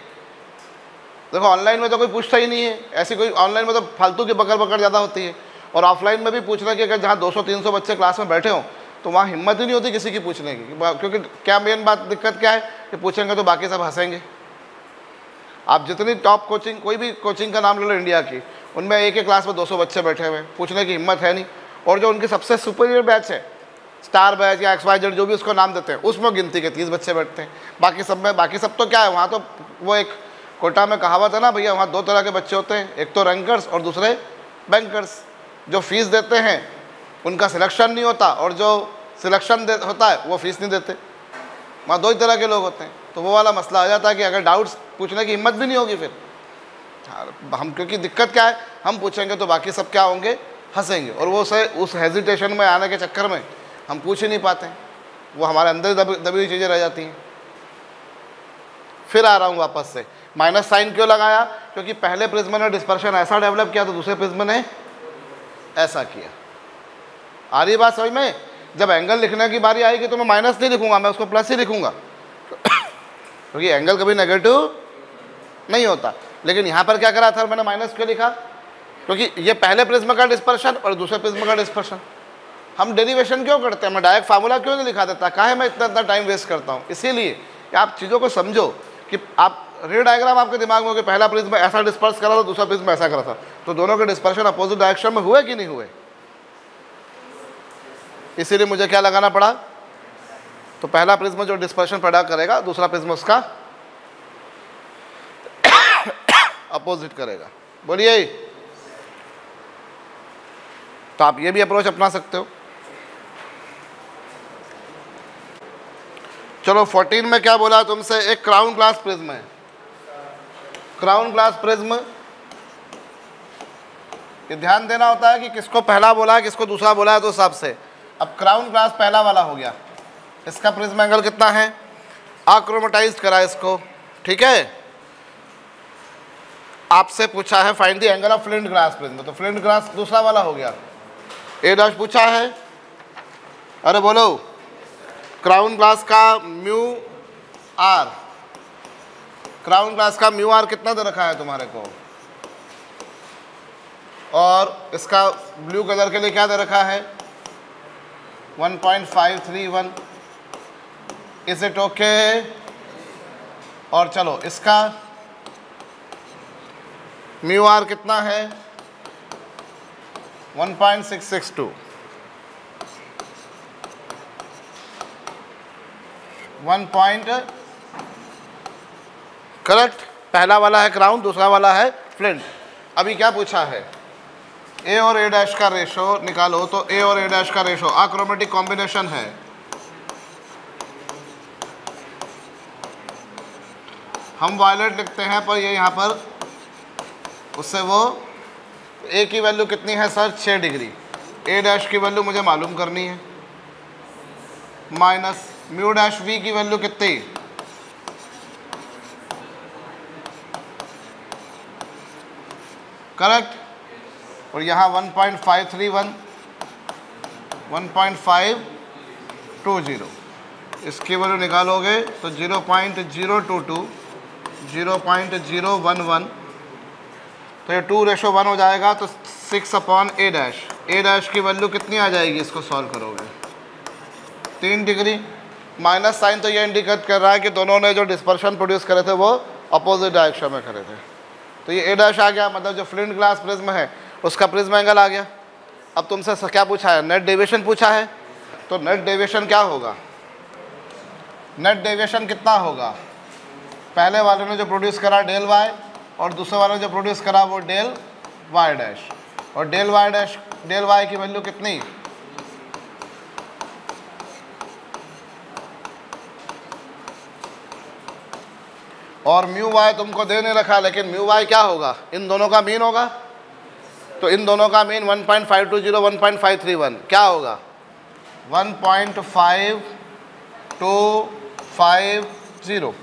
देखो ऑनलाइन में तो कोई पूछता ही नहीं है, ऐसी कोई, ऑनलाइन में तो फालतू की पकड़ ज़्यादा होती है, और ऑफलाइन में भी पूछना कि अगर जहाँ 200-300 बच्चे क्लास में बैठे हों तो वहाँ हिम्मत ही नहीं होती किसी की पूछने की, क्योंकि क्या मेन बात, दिक्कत क्या है कि पूछेंगे तो बाकी सब हंसेंगे। आप जितनी टॉप कोचिंग, कोई भी कोचिंग का नाम ले लो इंडिया की, उनमें एक क्लास में 200 बच्चे बैठे हुए हैं, पूछने की हिम्मत है नहीं। और जो उनकी सबसे सुपीरियर बैच है, स्टार बैच या XYZ जो भी उसको नाम देते हैं, उसमें गिनती के 30 बच्चे बैठते हैं। बाकी सब में, बाकी सब तो क्या है, वहाँ तो वो एक कोटा में कहावत है ना भैया, वहाँ 2 तरह के बच्चे होते हैं, एक तो रैंकर्स और दूसरे बैंकर्स। जो फीस देते हैं उनका सिलेक्शन नहीं होता, और जो सिलेक्शन होता है वो फीस नहीं देते। वहाँ 2 ही तरह के लोग होते हैं। तो वो वाला मसला आ जाता है कि अगर डाउट्स पूछने की हिम्मत भी नहीं होगी फिर हम, क्योंकि दिक्कत क्या है, हम पूछेंगे तो बाकी सब क्या होंगे, हंसेंगे, और वो उस हेजिटेशन में आने के चक्कर में हम पूछ ही नहीं पाते हैं, वो हमारे अंदर दबी हुई चीज़ें रह जाती हैं। फिर आ रहा हूँ वापस से, माइनस साइन क्यों लगाया, क्योंकि पहले प्रिज्म ने डिस्पर्शन ऐसा डेवलप किया तो दूसरे प्रिज्म ने ऐसा किया। आ रही बात समझ में? जब एंगल लिखने की बारी आएगी तो मैं माइनस नहीं लिखूंगा, मैं उसको प्लस ही लिखूंगा, क्योंकि एंगल कभी नेगेटिव नहीं होता। लेकिन यहाँ पर क्या करा था, मैंने माइनस क्यों लिखा, क्योंकि ये पहले प्रिज्म का डिस्पर्शन और दूसरे प्रिज्म का डिस्पर्शन। हम डेरिवेशन क्यों करते हैं, मैं डायरेक्ट फार्मूला क्यों नहीं लिखा देता, काहे मैं इतना टाइम वेस्ट करता हूँ। इसीलिए कि आप चीज़ों को समझो, कि आप रे डायग्राम आपके दिमाग में हो कि पहला प्रिज्म ऐसा डिस्पर्स करा था, दूसरा प्रिज्म ऐसा करा था, तो दोनों के डिस्पर्शन अपोजिट डायरेक्शन में हुए कि नहीं हुए। इसीलिए मुझे क्या लगाना पड़ा, तो पहला प्रिज्म जो डिस्पर्शन पैदा करेगा, दूसरा प्रिज्म उसका अपोजिट करेगा। बोलिए। तो आप ये भी अप्रोच अपना सकते हो। चलो 14 में क्या बोला तुमसे, एक क्राउन ग्लास प्रिज्म है। क्राउन ग्लास प्रिज्म, ये ध्यान देना होता है कि किसको पहला बोला है किसको दूसरा बोला है, तो हिसाब से। अब क्राउन ग्लास पहला वाला हो गया, इसका प्रिज्म एंगल कितना है, अक्रोमेटाइज्ड करा इसको, ठीक है। आपसे पूछा है find the angle of flint glass prism, तो फ्लिंट ग्लास दूसरा वाला हो गया। A' पूछा है, अरे बोलो, क्राउन ग्लास का म्यू आर, क्राउन ग्लास का म्यू आर कितना दे रखा है तुम्हारे को, और इसका ब्लू कलर के लिए क्या दे रखा है 1.531। Is it okay? और चलो इसका म्यू आर कितना है 1.662, 1 पॉइंट, करेक्ट। पहला वाला है क्राउन, दूसरा वाला है फ्लिंट। अभी क्या पूछा है, ए और A' का रेशो निकालो, तो ए और A' का रेशो अक्रोमेटिक कॉम्बिनेशन है। हम वायलेट लिखते हैं, पर ये यहाँ पर उससे वो ए की वैल्यू कितनी है सर 6 डिग्री, A' की वैल्यू मुझे मालूम करनी है, माइनस म्यू डैश वी की वैल्यू कितनी, करेक्ट। और यहाँ 1.531, 1.520, इसकी वैल्यू निकालोगे तो 0.022, 0.011, तो ये 2:1 हो जाएगा, तो 6/A'। A' की वैल्यू कितनी आ जाएगी, इसको सॉल्व करोगे 3 डिग्री। माइनस साइन तो ये इंडिकेट कर रहा है कि दोनों ने जो डिस्पर्शन प्रोड्यूस करे थे वो अपोजिट डायरेक्शन में करे थे। तो ये A' आ गया, मतलब जो फ्लिंट ग्लास प्रिज्म है उसका प्रिज्म एंगल आ गया। अब तुमसे क्या पूछा है, नेट डेविएशन पूछा है, तो नेट डेविएशन क्या होगा, नेट डेविएशन कितना होगा, पहले वाले ने जो प्रोड्यूस करा डेल वाई, और दूसरे वाले ने जो प्रोड्यूस करा वो डेल वाई डैश, और डेल वाई की वैल्यू कितनी, और म्यू वाई तुमको दे नहीं रखा, लेकिन म्यू वाई क्या होगा, इन दोनों का मीन होगा, तो इन दोनों का मीन 1.520, 1.531 क्या होगा 1.5250।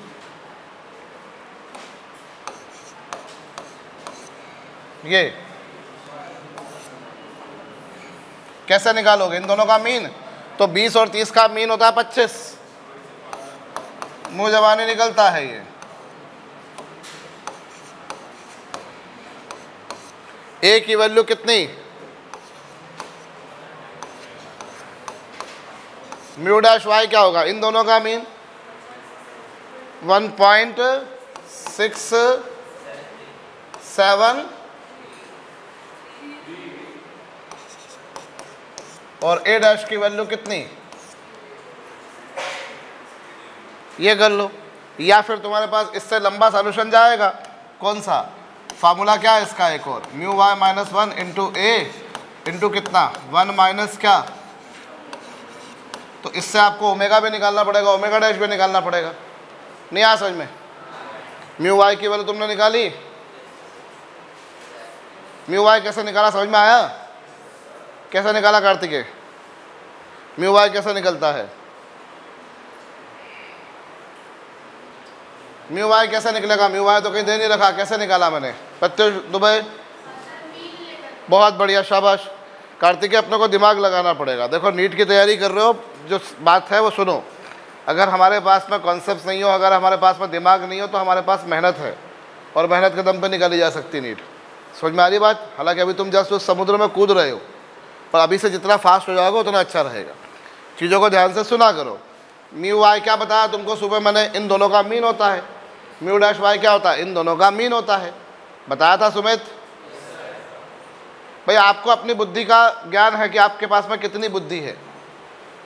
ये कैसे निकालोगे इन दोनों का मीन, तो 20 और 30 का मीन होता है 25, मुंह जबानी निकलता है ये। ए की वैल्यू कितनी, म्यू डैश वाई क्या होगा, इन दोनों का मीन 1.67, और A' की वैल्यू कितनी ये कर लो, या फिर तुम्हारे पास इससे लंबा सॉल्यूशन जाएगा, कौन सा फार्मूला क्या है इसका, एक और म्यू वाई माइनस 1 इंटू ए इंटू कितना 1 माइनस क्या, तो इससे आपको ओमेगा भी निकालना पड़ेगा, ओमेगा डैश भी निकालना पड़ेगा। नहीं आया समझ में? म्यू वाई की वैल्यू तुमने निकाली, म्यू वाई कैसे निकाला समझ में आया? कैसे निकाला कार्तिकेय? म्यू वाई कैसे निकलता है? म्यू वाई कैसे निकलेगा? म्यू वाई तो कहीं दे नहीं रखा, कैसे निकाला मैंने? प्रत्युष दुबे, बहुत बढ़िया, शाबाश। कार्तिकेय अपने को दिमाग लगाना पड़ेगा। देखो नीट की तैयारी कर रहे हो, जो बात है वो सुनो। अगर हमारे पास में कॉन्सेप्ट नहीं हो, अगर हमारे पास में दिमाग नहीं हो, तो हमारे पास मेहनत है, और मेहनत के दम पे निकाली जा सकती नीट। समझ में आ रही बात? हालांकि अभी तुम जस्ट उस समुद्र में कूद रहे हो, पर अभी से जितना फास्ट हो जाओगे उतना अच्छा रहेगा। चीज़ों को ध्यान से सुना करो। म्यू वाई क्या बताया तुमको सुबह मैंने? इन दोनों का मीन होता है। म्यू डैश वाई क्या होता है? इन दोनों का मीन होता है। बताया था सुमित? भाई आपको अपनी बुद्धि का ज्ञान है कि आपके पास में कितनी बुद्धि है।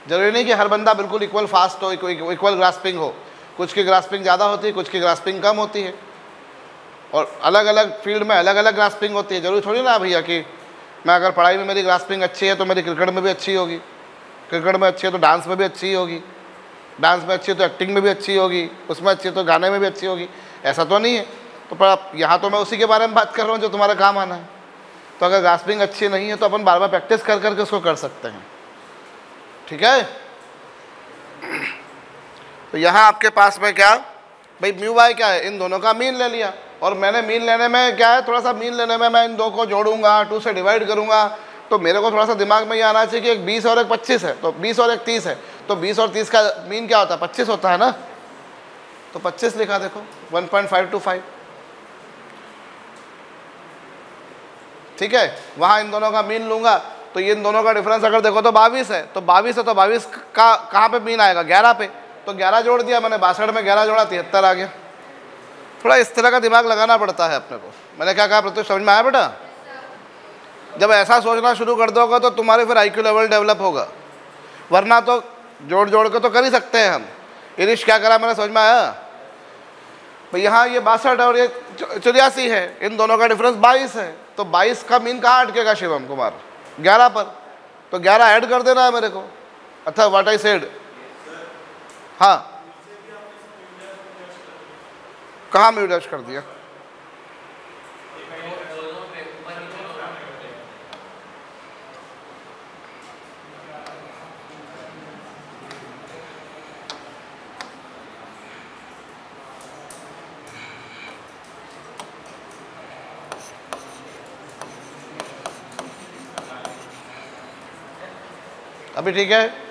जरूरी नहीं कि हर बंदा बिल्कुल इक्वल फास्ट हो, इक्वल ग्रास्पिंग हो। कुछ की ग्रास्पिंग ज़्यादा होती है, कुछ की ग्रास्पिंग कम होती है, और अलग अलग फील्ड में अलग अलग ग्रास्पिंग होती है। जरूरी थोड़ी ना भैया कि मैं अगर पढ़ाई में मेरी ग्रास्पिंग अच्छी है तो मेरी क्रिकेट में भी अच्छी होगी, क्रिकेट में अच्छी है तो डांस में भी अच्छी होगी, डांस में अच्छी है तो एक्टिंग में भी अच्छी होगी, उसमें अच्छी है तो गाने में भी अच्छी होगी। ऐसा तो नहीं है। तो पर यहाँ तो मैं उसी के बारे में बात कर रहा हूँ जो तुम्हारे काम आना है। तो अगर ग्रास्पिंग अच्छी नहीं है तो अपन बार बार प्रैक्टिस कर करके उसको कर सकते हैं। ठीक है? तो यहाँ आपके पास में क्या भाई, म्यू वाई क्या है? इन दोनों का मीन ले लिया, और मैंने मीन लेने में क्या है, थोड़ा सा मीन लेने में मैं इन दो को जोड़ूंगा, 2 से डिवाइड करूंगा, तो मेरे को थोड़ा सा दिमाग में ये आना चाहिए कि एक 20 और एक 25 है, तो 20 और एक 30 है, तो 20 और 30 का मीन क्या होता है? 25 होता है ना। तो 25 लिखा, देखो 1.525। ठीक है? वहाँ इन दोनों का मीन लूँगा, तो ये इन दोनों का डिफरेंस अगर देखो तो 22 है, तो 22 है तो 22 का कहाँ पे मीन आएगा? 11 पे। तो 11 जोड़ दिया मैंने, 62 में 11 जोड़ा 73 आ गया। थोड़ा इस तरह का दिमाग लगाना पड़ता है अपने को। मैंने क्या कहा प्रत्युष, समझ में आया बेटा? जब ऐसा सोचना शुरू कर दोगे तो तुम्हारे फिर IQ लेवल डेवलप होगा, वरना तो जोड़ जोड़ के तो कर ही सकते हैं हम। इनिश क्या करा मैंने, समझ में आया? तो यहाँ ये 62 और ये 84 है, इन दोनों का डिफरेंस 22 है, तो 22 का मीन कहाँ अटकेगा शिवम कुमार? 11 पर। तो 11 ऐड कर देना है मेरे को, अच्छा व्हाट आई सेड। हाँ, कहाँ म्यू डैश कर दिया? अभी ठीक है?